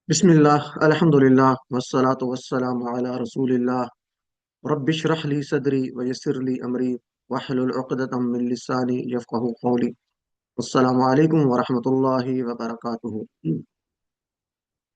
بسم الله الحمد لله والصلاة والسلام على رسول الله رب اشرح لي صدري ويسر لي أمري واحلل عقدة من لساني يفقه قولي السلام عليكم ورحمة الله وبركاته۔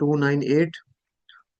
298।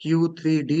Q3D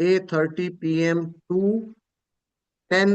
8:30 PM to 10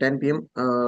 10 PM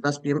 10 PM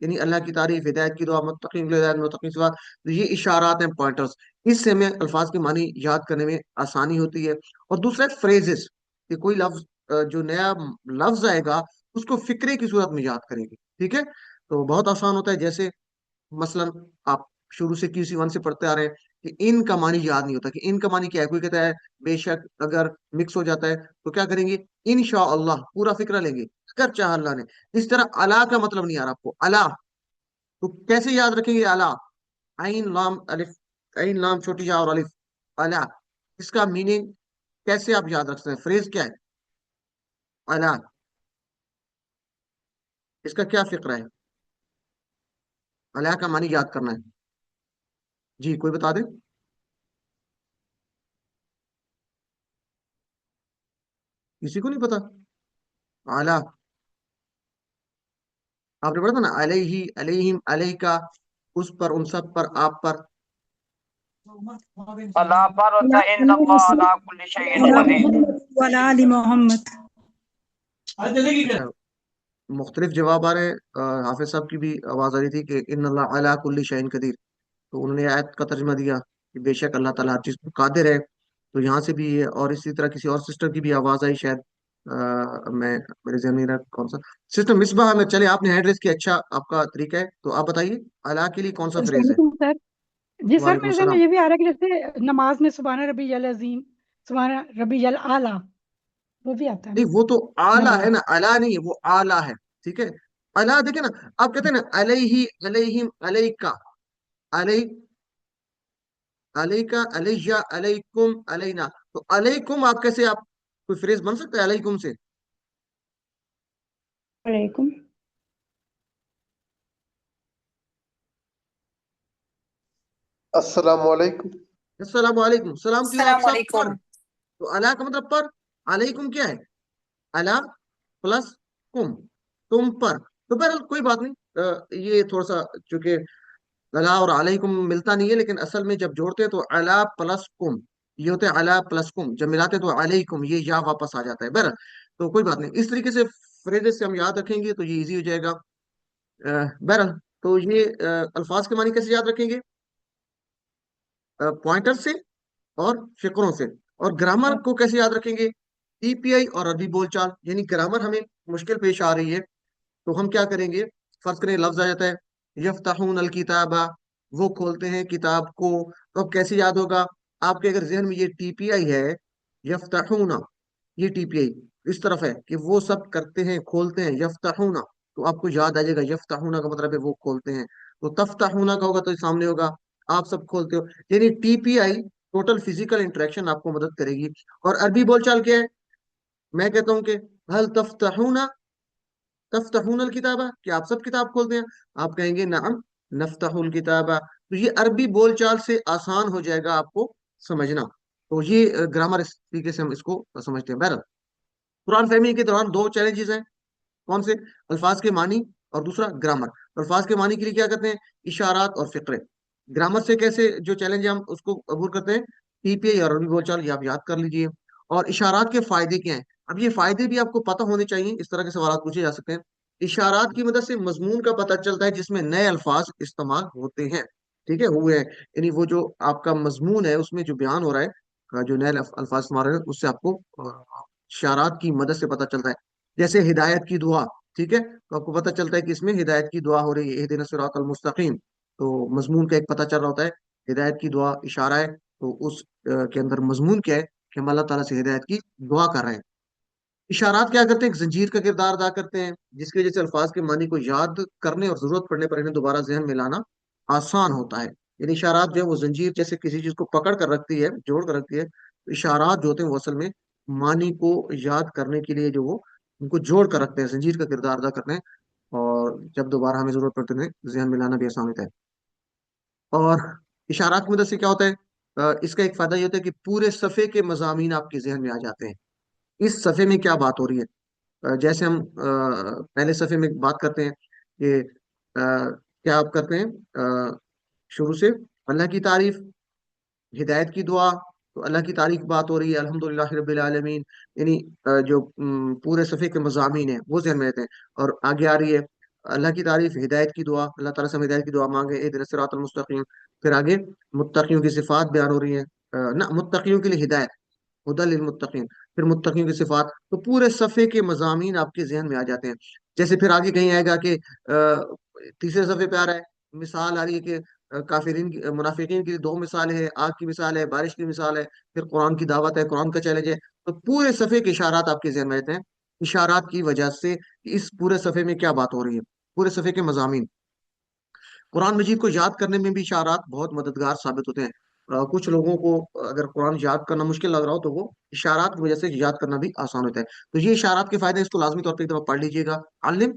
یعنی اللہ کی تعریف، ہدایت کی دعا، متقین ہدایت، متقین صفات، تو یہ اشارات ہیں، پوائنٹرز، اس سے ہمیں الفاظ کے معنی یاد کرنے میں آسانی ہوتی ہے۔ اور دوسرا ہے فریزز، کہ کوئی لفظ جو نیا لفظ آئے گا اس کو فکرے کی صورت میں یاد کریں گے، ٹھیک ہے؟ تو بہت آسان ہوتا ہے، جیسے مثلا آپ شروع سے QC1 سے پڑھتے آ رہے ہیں کہ ان کا معنی یاد نہیں ہوتا، کہ ان کا معنی کیا ہے، کوئی کہتا ہے بے شک، اگر مکس ہو جاتا ہے تو کیا کریں گے، انشاءاللہ پورا فکرہ لیں گے، اگر چاہ اللہ نے۔ اس طرح اللہ کا مطلب نہیں آ رہا آپ کو، اللہ تو کیسے یاد رکھیں گے اللہ؟ عین لام الف، عین لام چھوٹی جا اور الف، اللہ، اس کا میننگ کیسے آپ یاد رکھ سکتے ہیں؟ فریز کیا ہے اللہ، اس کا کیا فکرہ ہے؟ اللہ کا معنی یاد کرنا ہے، جی کوئی بتا دے؟ کسی کو نہیں پتا؟ اللہ، آپ نے پڑھا تھا نا، علیہ، علیہم، علیہ کا، اس پر، ان سب پر، آپ پر۔ اللہ پر ہوتا ہے، ان اللہ علی کل شیء قدیر۔ وعلی آل محمد۔ اچھا، مختلف جواب آ رہے ہیں۔ حافظ صاحب کی بھی آواز آ رہی تھی کہ ان اللہ علی کل شیء قدیر، تو انہوں نے آیت کا ترجمہ دیا کہ بے شک اللہ تعالیٰ ہر چیز پر قادر ہے، تو یہاں سے بھی یہ، اور اسی طرح کسی اور سسٹر کی بھی آواز آئی شاید، میں میرے ذہن میں نہیں رہا کون سا سسٹر مصباح میں، چلے آپ نے ہینڈ ریس کیا، اچھا آپ کا طریقہ ہے، تو آپ بتائیے اللہ کے لیے کون سا السلام فریز ہے؟ علیکم سر۔ جی سر، وعلیکم میرے ذہن میں السلام۔ یہ بھی آ رہا ہے کہ جیسے نماز میں سبحان ربی العظیم، سبحان ربی الاعلیٰ، وہ بھی آتا ہے نہیں نا وہ تو آلہ ہے نماز۔ نا، اللہ نہیں ہے، وہ آلہ ہے، ٹھیک ہے؟ اللہ دیکھیں نا، آپ کہتے ہیں نا علیہ، علیہم، علیکا، علیہ، علیکا، علیہ، علیکم، علینا، تو علیکم آپ کیسے، آپ کوئی فریز بن سکتا ہے علیکم سے؟ علیکم۔ السلام علیکم۔ السلام علیکم، سلام کی ہو آپ السلام سب پر، علیکم۔ تو اللہ کا مطلب پر، علیکم کیا ہے، اللہ پلس کم، تم پر، تو بہرحال کوئی بات نہیں، یہ تھوڑا سا چونکہ اللہ اور علیکم ملتا نہیں ہے، لیکن اصل میں جب جوڑتے ہیں تو اللہ پلس کم، یہ ہوتے ہیں اللہ پلس کم، جب ملاتے ہیں تو علیکم، یہ یا واپس آ جاتا ہے، بہرحال تو کوئی بات نہیں، اس طریقے سے فریزز سے ہم یاد رکھیں گے تو یہ ایزی ہو جائے گا۔ بہرحال تو یہ الفاظ کے معنی کیسے یاد رکھیں گے؟ پوائنٹر سے اور فقروں سے۔ اور گرامر کو کیسے یاد رکھیں گے؟ TPI اور عربی بول چال، یعنی گرامر ہمیں مشکل پیش آ رہی ہے تو ہم کیا کریں گے، فرض کریں لفظ آ جاتا ہے یفتحون الکتاب، وہ کھولتے ہیں کتاب کو، تو اب کیسے یاد ہوگا آپ کے؟ اگر ذہن میں یہ TPI ہے، یفتحون، یہ TPI اس طرف ہے کہ وہ سب کرتے ہیں، کھولتے ہیں، یفتحون، تو آپ کو یاد آ جائے گا یفتحون کا مطلب ہے وہ کھولتے ہیں، تو تفتحون کا ہوگا تو سامنے ہوگا آپ سب کھولتے ہو، یعنی TPI ٹوٹل فزیکل انٹریکشن آپ کو مدد کرے گی۔ اور عربی بول چال کیا ہے؟ میں کہتا ہوں کہ حل تفتحون، تفتحون الکتابہ، کہ آپ سب کتاب کھولتے ہیں؟ آپ کہیں گے نعم نفتح الکتابہ، تو یہ عربی بول چال سے آسان ہو جائے گا آپ کو سمجھنا، تو یہ گرامر اس طریقے سے ہم اس کو سمجھتے ہیں۔ بہرحال قرآن فہمی کے دوران دو چیلنجز ہیں، کون سے؟ الفاظ کے معنی اور دوسرا گرامر۔ الفاظ کے معنی کے لیے کیا کرتے ہیں؟ اشارات اور فقرے۔ گرامر سے کیسے جو چیلنج ہے ہم اس کو عبور کرتے ہیں؟ TPI اور عربی بول چال، یہ آپ یاد کر لیجئے۔ اور اشارات کے فائدے کیا ہیں؟ اب یہ فائدے بھی آپ کو پتہ ہونے چاہیے، اس طرح کے سوالات پوچھے جا سکتے ہیں۔ اشارات کی مدد سے مضمون کا پتہ چلتا ہے جس میں نئے الفاظ استعمال ہوتے ہیں، ٹھیک ہے، ہوئے ہیں، یعنی وہ جو آپ کا مضمون ہے اس میں جو بیان ہو رہا ہے، جو نئے الفاظ استعمال ہو رہے ہیں، اس سے آپ کو اشارات کی مدد سے پتہ چلتا ہے۔ جیسے ہدایت کی دعا، ٹھیک ہے، تو آپ کو پتہ چلتا ہے کہ اس میں ہدایت کی دعا ہو رہی ہے، اہدنا الصراط المستقیم، تو مضمون کا ایک پتہ چل رہا ہوتا ہے، ہدایت کی دعا اشارہ ہے، تو اس کے اندر مضمون کیا ہے کہ ہم اللہ تعالیٰ سے ہدایت کی دعا کر رہے ہیں۔ اشارات کیا کرتے ہیں؟ ایک زنجیر کا کردار ادا کرتے ہیں، جس کی وجہ سے الفاظ کے معنی کو یاد کرنے اور ضرورت پڑنے پر انہیں دوبارہ ذہن میں لانا آسان ہوتا ہے۔ یعنی اشارات جو ہے وہ زنجیر جیسے کسی چیز کو پکڑ کر رکھتی ہے، جوڑ کر رکھتی ہے، تو اشارات جو ہوتے ہیں وہ اصل میں معنی کو یاد کرنے کے لیے جو وہ ان کو جوڑ کر رکھتے ہیں، زنجیر کا کردار ادا کرتے ہیں، اور جب دوبارہ ہمیں ضرورت پڑتی ہے انہیں ذہن میں لانا بھی آسان ہوتا ہے۔ اور اشارات کی مدد سے کیا ہوتا ہے؟ اس کا ایک فائدہ یہ ہوتا ہے کہ پورے صفحے کے مضامین آپ کے ذہن میں آ جاتے ہیں، اس صفحے میں کیا بات ہو رہی ہے۔ جیسے ہم پہلے صفحے میں بات کرتے ہیں کہ کیا آپ کرتے ہیں، شروع سے اللہ کی تعریف، ہدایت کی دعا، تو اللہ کی تعریف بات ہو رہی ہے، الحمدللہ رب العالمین، یعنی جو پورے صفحے کے مضامین ہیں وہ ذہن میں رہتے ہیں، اور آگے آ رہی ہے اللہ کی تعریف، ہدایت کی دعا، اللہ تعالیٰ سے ہم ہدایت کی دعا مانگے، اہدنا الصراط المستقیم. پھر آگے متقیوں کی صفات بیان ہو رہی ہیں. نہ، متقیوں کے لیے ہدایت، ہدی للمتقین. پھر متقیوں کی صفات. تو پورے صفحے کے مضامین آپ کے ذہن میں آ جاتے ہیں. جیسے پھر آگے کہیں آئے گا کہ تیسرے صفحے پہ آ رہا ہے، مثال آ رہی ہے کہ کافرین منافقین کی دو مثال ہے، آگ کی مثال ہے، بارش کی مثال ہے، پھر قرآن کی دعوت ہے، قرآن کا چیلنج ہے. تو پورے صفحے کے اشارات آپ کے ذہن میں رہتے ہیں. اشارات کی وجہ سے اس پورے صفحے میں کیا بات ہو رہی ہے، پورے صفحے کے مضامین. قرآن مجید کو یاد کرنے میں بھی اشارات بہت مددگار ثابت ہوتے ہیں. کچھ لوگوں کو اگر قرآن یاد کرنا مشکل لگ رہا ہو تو وہ اشارات کی وجہ سے یاد کرنا بھی آسان ہوتا ہے. تو یہ اشارات کے فائدے، اس کو لازمی طور پہ ایک دفعہ پڑھ لیجیے گا. علم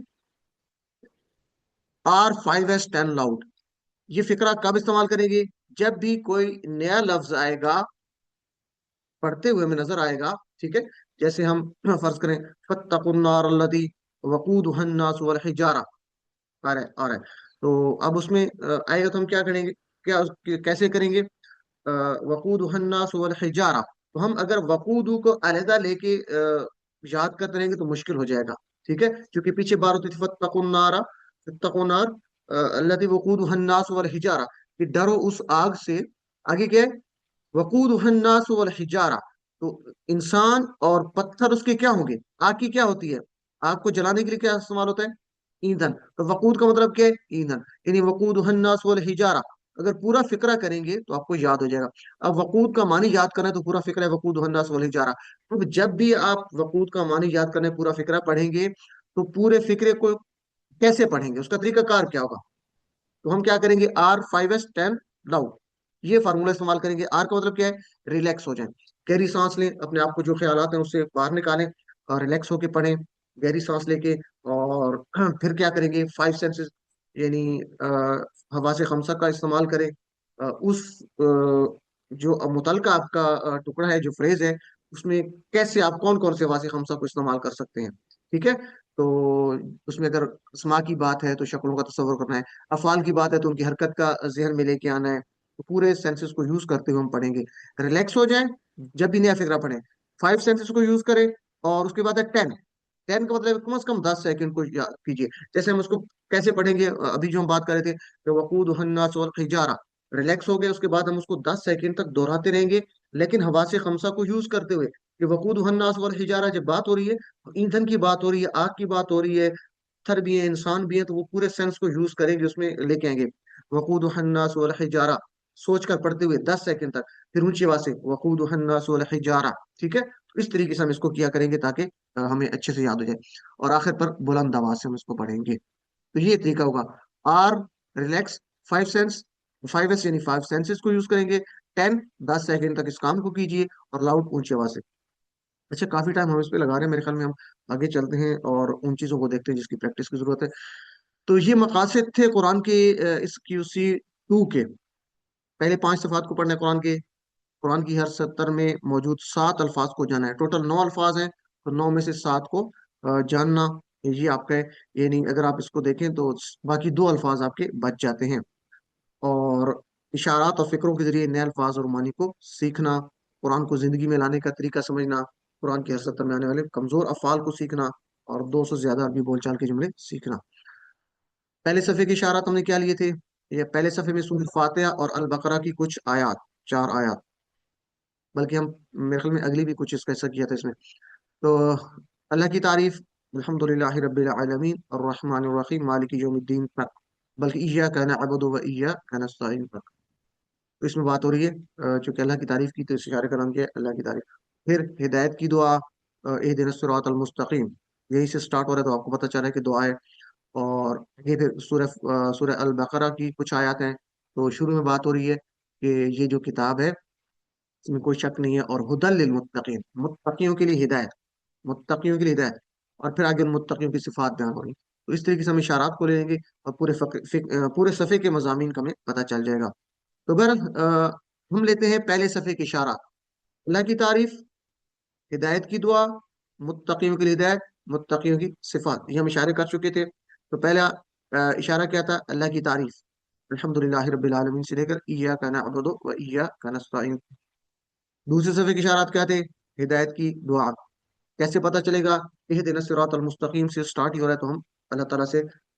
R5S10 لاؤڈ. یہ فقرہ کب استعمال کریں گے؟ جب بھی کوئی نیا لفظ آئے گا، پڑھتے ہوئے ہمیں نظر آئے گا، ٹھیک ہے. جیسے ہم فرض کریں فاتقوا النار التي وقودها الناس والحجارہ آ رہا ہے. تو اب اس میں آئے گا تو ہم کیا کریں گے، کیسے کریں گے؟ وقودها الناس والحجارہ. تو ہم اگر وقود کو علیحدہ لے کے یاد کرتے رہیں گے تو مشکل ہو جائے گا، ٹھیک ہے. کیونکہ پیچھے بار ہوتی تھی فاتقوا النار، فاتقوا النار التي وقودها الناس والحجارہ، کہ ڈرو اس آگ سے. آگے کیا ہے؟ وقودها الناس والحجارہ. تو انسان اور پتھر اس کے کیا ہوں گے؟ آگ کی کیا ہوتی ہے؟ آگ کو جلانے کے لیے کیا استعمال ہوتا ہے؟ ایندھن. تو وقود کا مطلب کیا ہے؟ ایندھن. یعنی وقودها الناس والحجارہ. اگر پورا فقرہ کریں گے تو آپ کو یاد ہو جائے گا. اب وقود کا معنی یاد کرنا ہے تو پورا فقرہ ہے وقودها الناس والحجارہ. تو جب بھی آپ وقود کا معنی یاد کرنے پورا فقرہ پڑھیں گے تو پورے فقرے کو کیسے پڑھیں گے، اس کا طریقہ کار کیا ہوگا؟ تو ہم کیا کریں گے؟ R5S10 loud. یہ فارمولا استعمال کریں گے. آر کا مطلب کیا ہے؟ ریلیکس ہو جائیں، گہری سانس لیں، اپنے آپ کو جو خیالات ہیں اس سے باہر نکالیں اور ریلیکس ہو کے پڑھیں، گہری سانس لے کے. اور پھر کیا کریں گے؟ 5 سینسز یعنی حواس خمسہ کا استعمال کریں. اس جو متعلقہ آپ کا ٹکڑا ہے، جو فریز ہے، اس میں کیسے آپ کون کون سے حواس خمسہ کو استعمال کر سکتے ہیں، ٹھیک ہے. تو اس میں اگر اسما کی بات ہے تو شکلوں کا تصور کرنا ہے، افعال کی بات ہے تو ان کی حرکت کا ذہن میں لے کے آنا ہے. تو پورے سینسز کو یوز کرتے ہوئے ہم پڑھیں گے. ریلیکس ہو جائیں جب بھی نیا فقرہ پڑھیں، 5 سینسز کو یوز کریں. اور اس کے بعد ہے 10 کا مطلب کم از کم 10 سیکنڈ کو یاد کیجیے. جیسے ہم اس کو کیسے پڑھیں گے؟ ابھی جو ہم بات کر رہے تھے کہ وقودها الناس والحجارہ، ریلیکس ہو گئے، اس کے بعد ہم اس کو 10 سیکنڈ تک دہراتے رہیں گے، لیکن حواس خمسہ کو یوز کرتے ہوئے. کہ وقودها الناس والحجارہ جب بات ہو رہی ہے، ایندھن کی بات ہو رہی ہے، آگ کی بات ہو رہی ہے، پتھر بھی ہیں، انسان بھی ہیں، تو وہ پورے سینس کو یوز کریں گے، اس میں لے کے آئیں گے. وقودها الناس والحجارہ سوچ کر پڑھتے ہوئے 10 سیکنڈ تک. پھر اونچی آواز سے وقودها الناس والحجارہ، ٹھیک ہے. تو اس طریقے سے ہم اس کو کیا کریں گے تاکہ ہمیں اچھے سے یاد ہو جائے. اور آخر پر بلند آواز سے ہم اس کو پڑھیں گے. تو یہ طریقہ ہوگا. آر ریلیکس، 5 سینس، 5S یعنی 5 سینسز کو یوز کریں گے. 10 سیکنڈ تک اس کام کو کیجیے، اور لاؤڈ اونچی آواز سے. اچھا، کافی ٹائم ہم اس پہ لگا رہے ہیں، میرے خیال میں ہم آگے چلتے ہیں اور ان چیزوں کو دیکھتے ہیں جس کی پریکٹس کی ضرورت ہے. تو یہ مقاصد تھے قرآن کے اس QC2 کے. پہلے 5 صفحات کو پڑھنا ہے قرآن کے. قرآن کی ہر سطر میں موجود 7 الفاظ کو جانا ہے. ٹوٹل 9 الفاظ ہیں، تو 9 میں سے 7 کو جاننا یہ آپ کا ہے. یعنی اگر آپ اس کو دیکھیں تو باقی 2 الفاظ آپ کے بچ جاتے ہیں. اور اشارات اور فکروں کے ذریعے نئے الفاظ اور معنی کو سیکھنا، قرآن کو زندگی میں لانے کا طریقہ سمجھنا، قرآن کی ہر سطر میں آنے والے کمزور افعال کو سیکھنا، اور 200 سے زیادہ عربی بول چال کے جملے سیکھنا. پہلے صفحے کے اشارات ہم نے کیا لیے تھے؟ یہ پہلے صفحے میں سورۃ فاتحہ اور البقرہ کی کچھ آیات، 4 آیات، بلکہ ہم میرے خیال میں اگلی بھی کچھ اس کا حصہ کیا تھا اس میں. تو اللہ کی تعریف، الحمد للہ رب العالمین الرحمن الرحیم مالک یوم الدین تک، بلکہ ایاک نعبد و ایاک نستعین تک. تو اس میں بات ہو رہی ہے چونکہ اللہ کی تعریف کی تو اس اشارے کا نام کیا ہے؟ اللہ کی تعریف. پھر ہدایت کی دعا، اہدنا الصراط المستقیم، یہی سے سٹارٹ ہو رہا ہے، تو آپ کو پتہ چل رہا ہے کہ دعا ہے. اور یہ پھر سورہ البقرہ کی کچھ آیات ہیں. تو شروع میں بات ہو رہی ہے کہ یہ جو کتاب ہے اس میں کوئی شک نہیں ہے، اور ہدی للمتقین، متقیوں کے لیے ہدایت، متقیوں کے لیے ہدایت. اور پھر آگے متقیوں کی صفات بیان ہو رہی. تو اس طریقے سے ہم اشارات کو لے لیں گے اور پورے صفحے کے مضامین کا ہمیں پتہ چل جائے گا. تو بہرحال ہم لیتے ہیں پہلے صفحے کے اشارات. اللہ کی تعریف، ہدایت کی دعا، متقیوں کے لیے ہدایت، متقیوں کی صفات، یہ ہم اشارے کر چکے تھے. تو پہلا اشارہ کیا تھا؟ اللہ کی تعریف، الحمد للہ رب العالمین سے لے کر ایاک نعبد و ایاک نستعین. دوسرے صفحے کے اشارات کیا تھے؟ ہدایت کی دعا. کیسے پتہ چلے گا؟ اہدنا الصراط المستقیم سے سٹارٹ ہی ہو رہا ہے تو ہم اللہ تعالیٰ سے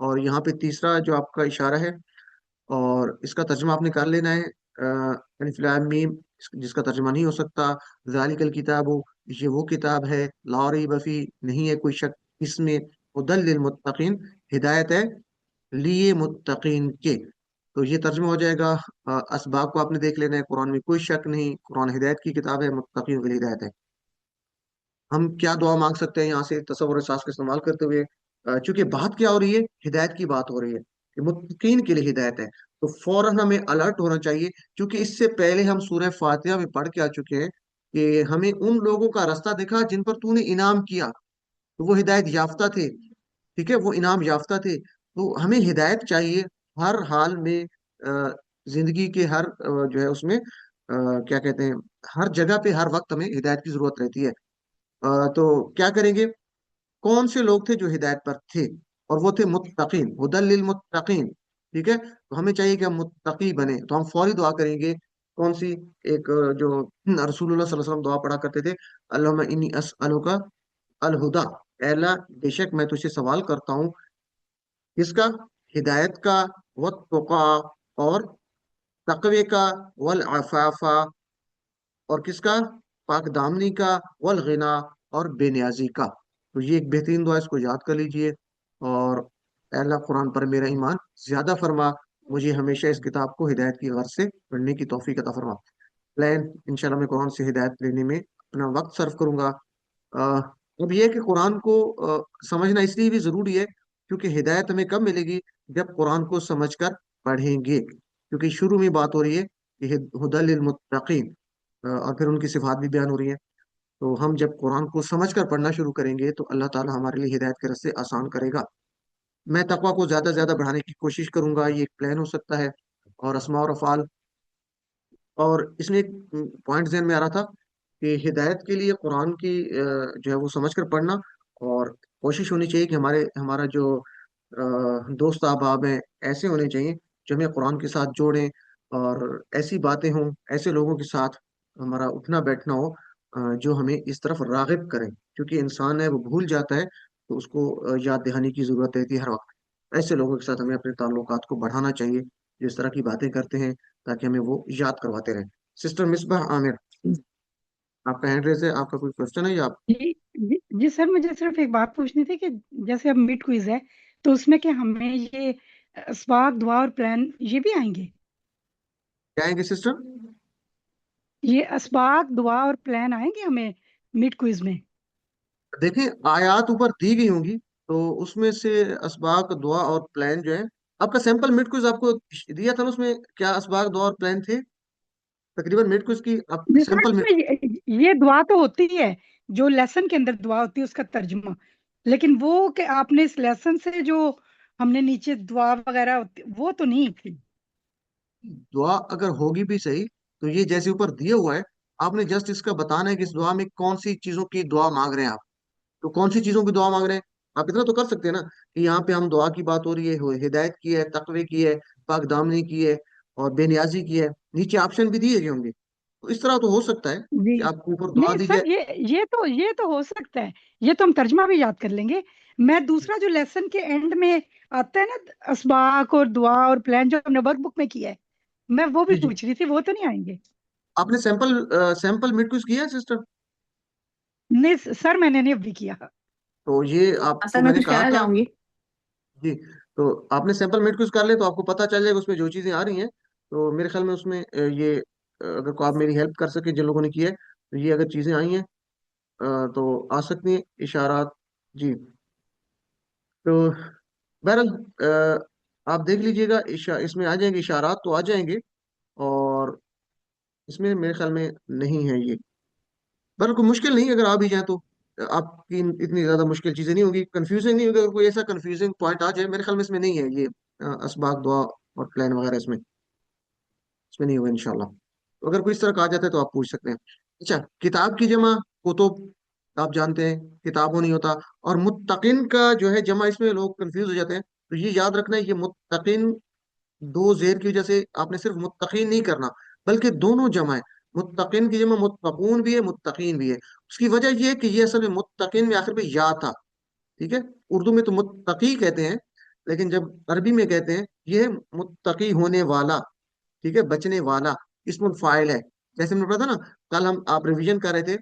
اور یہاں پہ تیسرا جو آپ کا اشارہ ہے، اور اس کا ترجمہ آپ نے کر لینا ہے، الف لام میم، جس کا ترجمہ نہیں ہو سکتا، ذالک الکتاب، یہ وہ کتاب ہے، لا ریب فی، نہیں ہے کوئی شک اس میں، ہدی للمتقین، ہدایت ہے لیے متقین کے. تو یہ ترجمہ ہو جائے گا. اسباق کو آپ نے دیکھ لینا ہے، قرآن میں کوئی شک نہیں، قرآن ہدایت کی کتاب ہے، متقین کے لیے ہدایت ہے. ہم کیا دعا مانگ سکتے ہیں یہاں سے تصور احساس کا استعمال کرتے ہوئے؟ چونکہ بات کیا ہو رہی ہے، ہدایت کی بات ہو رہی ہے کہ متقین کے لیے ہدایت ہے، تو فوراً ہمیں الرٹ ہونا چاہیے، کیونکہ اس سے پہلے ہم سورہ فاتحہ میں پڑھ کے آ چکے ہیں کہ ہمیں ان لوگوں کا راستہ دکھا جن پر تو نے انعام کیا، تو وہ ہدایت یافتہ تھے. ٹھیک ہے، وہ انعام یافتہ تھے. تو ہمیں ہدایت چاہیے ہر حال میں، زندگی کے ہر جو ہے اس میں کیا کہتے ہیں، ہر جگہ پہ ہر وقت ہمیں ہدایت کی ضرورت رہتی ہے. تو کیا کریں گے؟ کون سے لوگ تھے جو ہدایت پر تھے؟ اور وہ تھے متقین، ہدی للمتقین. ٹھیک ہے، تو ہمیں چاہیے کہ ہم متقی بنے. تو ہم فوری دعا کریں گے. کون سی؟ ایک جو رسول اللہ صلی اللہ علیہ وسلم دعا پڑھا کرتے تھے، اللہم انی اسألک الہدا، اے اللہ بے شک میں تجھ سے سوال کرتا ہوں کس کا؟ ہدایت کا، والتقا، اور تقوی کا، والعفاف، اور کس کا؟ پاک دامنی کا، والغنا، اور بے نیازی کا. تو یہ ایک بہترین دعا ہے، اس کو یاد کر لیجئے. اور اے اللہ قرآن پر میرا ایمان زیادہ فرما، مجھے ہمیشہ اس کتاب کو ہدایت کی غرض سے پڑھنے کی توفیق عطا فرما. پلان انشاءاللہ میں قرآن سے ہدایت لینے میں اپنا وقت صرف کروں گا. اب یہ ہے کہ قرآن کو سمجھنا اس لیے بھی ضروری ہے کیونکہ ہدایت ہمیں کب ملے گی؟ جب قرآن کو سمجھ کر پڑھیں گے. کیونکہ شروع میں بات ہو رہی ہے کہ ہدی للمتقین، اور پھر ان کی صفات بھی بیان ہو رہی ہیں. تو ہم جب قرآن کو سمجھ کر پڑھنا شروع کریں گے تو اللہ تعالی ہمارے لیے ہدایت کے راستے آسان کرے گا. میں تقوی کو زیادہ سے زیادہ بڑھانے کی کوشش کروں گا، یہ ایک پلان ہو سکتا ہے. اور اسماء اور افعال، اور اس میں ایک پوائنٹ ذہن میں آ رہا تھا کہ ہدایت کے لیے قرآن کی جو ہے وہ سمجھ کر پڑھنا، اور کوشش ہونی چاہیے کہ ہمارا جو دوست احباب ہیں ایسے ہونے چاہیے جو ہمیں قرآن کے ساتھ جوڑیں، اور ایسی باتیں ہوں، ایسے لوگوں کے ساتھ ہمارا اٹھنا بیٹھنا ہو جو ہمیں اس طرف راغب کریں. کیونکہ انسان ہے وہ بھول جاتا ہے، تو اس کو یاد دہانی کی ضرورت رہتی ہے ہر وقت. ایسے لوگوں کے ساتھ ہمیں اپنے تعلقات کو بڑھانا چاہیے جو اس طرح کی باتیں کرتے ہیں، تاکہ ہمیں وہ یاد کرواتے رہیں. سسٹر مصباح عامر، آپ کا ہینڈ ریز ہے، آپ کا کوئی کوشچن ہے یا آپ؟ جی سر، مجھے صرف ایک بات پوچھنی تھی کہ جیسے اب مڈ کوئز ہے تو اس میں کہ ہمیں یہ اسباق، دعا اور پلان یہ بھی آئیں گے؟ کیا آئیں گے سسٹر؟ یہ اسباق، دعا اور پلان آئیں گے ہمیں مڈ کوئز میں؟ دیکھیں آیات اوپر دی گئی ہوں گی، تو اس میں سے اسباق، دعا اور پلان جو ہے، آپ کا سیمپل مڈ کوئز آپ کو دیا تھا نا، اس میں کیا اسباق، دعا اور پلان تھے؟ تقریباً مڈ کوئز کی آپ نہیں سر، سیمپل اس میں. میں یہ دعا تو ہوتی ہی ہے، جو لیسن کے اندر دعا ہوتی ہے اس کا ترجمہ، لیکن وہ کہ آپ نے اس لیسن سے جو ہم نے نیچے دعا وغیرہ ہوتی وہ تو نہیں تھی. دعا اگر ہوگی بھی صحیح، تو یہ جیسے اوپر دیا ہوا ہے، آپ نے جسٹ اس کا بتانا ہے کہ اس دعا میں کون سی چیزوں کی دعا مانگ رہے ہیں آپ. تو کون سی چیزوں کی دعا مانگ رہے ہیں؟ آپ اتنا تو کر سکتے ہیں نا کہ یہاں پہ ہم دعا کی بات ہو رہی ہے، ہدایت کی ہے، تقوی کی ہے، پاک دامنی کی ہے، اور بے نیازی کی ہے. نیچے آپشن بھی دیے گئے ہوں گے، تو اس طرح تو ہو سکتا ہے جی کہ آپ کو اوپر دعا نہیں دی سر، جائے. یہ تو ہو سکتا ہے، یہ تو ہم ترجمہ بھی یاد کر لیں گے. میں دوسرا جو لیسن کے اینڈ میں آتا ہے نا، اسباق اور دعا اور پلان جو ہم نے ورک بک میں کیا ہے، میں وہ بھی جی جی، پوچھ رہی تھی، وہ تو نہیں آئیں گے؟ آپ نے سیمپل مڈ کوئز کیا ہے سسٹر؟ نہیں سر، میں نے نہیں ابھی کیا. تو یہ آپ سر کو میں میں نے کچھ کہا کہنا تھا. چاہوں گی. جی، تو آپ نے سیمپل میٹ کوئز کر لے تو آپ کو پتہ چل جائے گا اس میں جو چیزیں آ رہی ہیں. تو میرے خیال میں اس میں یہ اگر کو آپ میری ہیلپ کر سکیں جن لوگوں نے کی ہے، تو یہ اگر چیزیں آئی ہیں تو آ سکتی ہیں اشارات. جی، تو بہرحال آپ دیکھ لیجئے گا، اس میں آ جائیں گے اشارات تو آ جائیں گے، اور اس میں میرے خیال میں نہیں ہے یہ. بہرحال کوئی مشکل نہیں، اگر آ بھی جائیں تو آپ کی اتنی زیادہ مشکل چیزیں نہیں ہوگی، کنفیوزنگ نہیں ہوگی. اگر کوئی ایسا کنفیوزنگ پوائنٹ آ جائے، میرے خیال میں اس میں نہیں ہے یہ اسباق، دعا اور پلان وغیرہ، اس میں نہیں ہوگا انشاءاللہ. تو اگر کوئی اس طرح کا آ جاتا ہے تو آپ پوچھ سکتے ہیں. اچھا، کتاب کی جمع کتب، آپ جانتے ہیں کتابوں نہیں ہوتا. اور متقین کا جو ہے جمع، اس میں لوگ کنفیوز ہو جاتے ہیں. تو یہ یاد رکھنا ہے، یہ متقین دو زیر کی وجہ سے آپ نے صرف متقین نہیں کرنا، بلکہ دونوں جمع ہے. متقین کی جمع متقون بھی ہے، متقین بھی ہے. اس کی وجہ یہ ہے کہ یہ اصل میں متقین میں آخر پہ یا تھا. ٹھیک ہے، اردو میں تو متقی کہتے ہیں، لیکن جب عربی میں کہتے ہیں یہ متقی ہونے والا، ٹھیک ہے، بچنے والا اسم الفاعل ہے. جیسے ہم نے پڑھا تھا نا کل، ہم آپ ریویژن کر رہے تھے،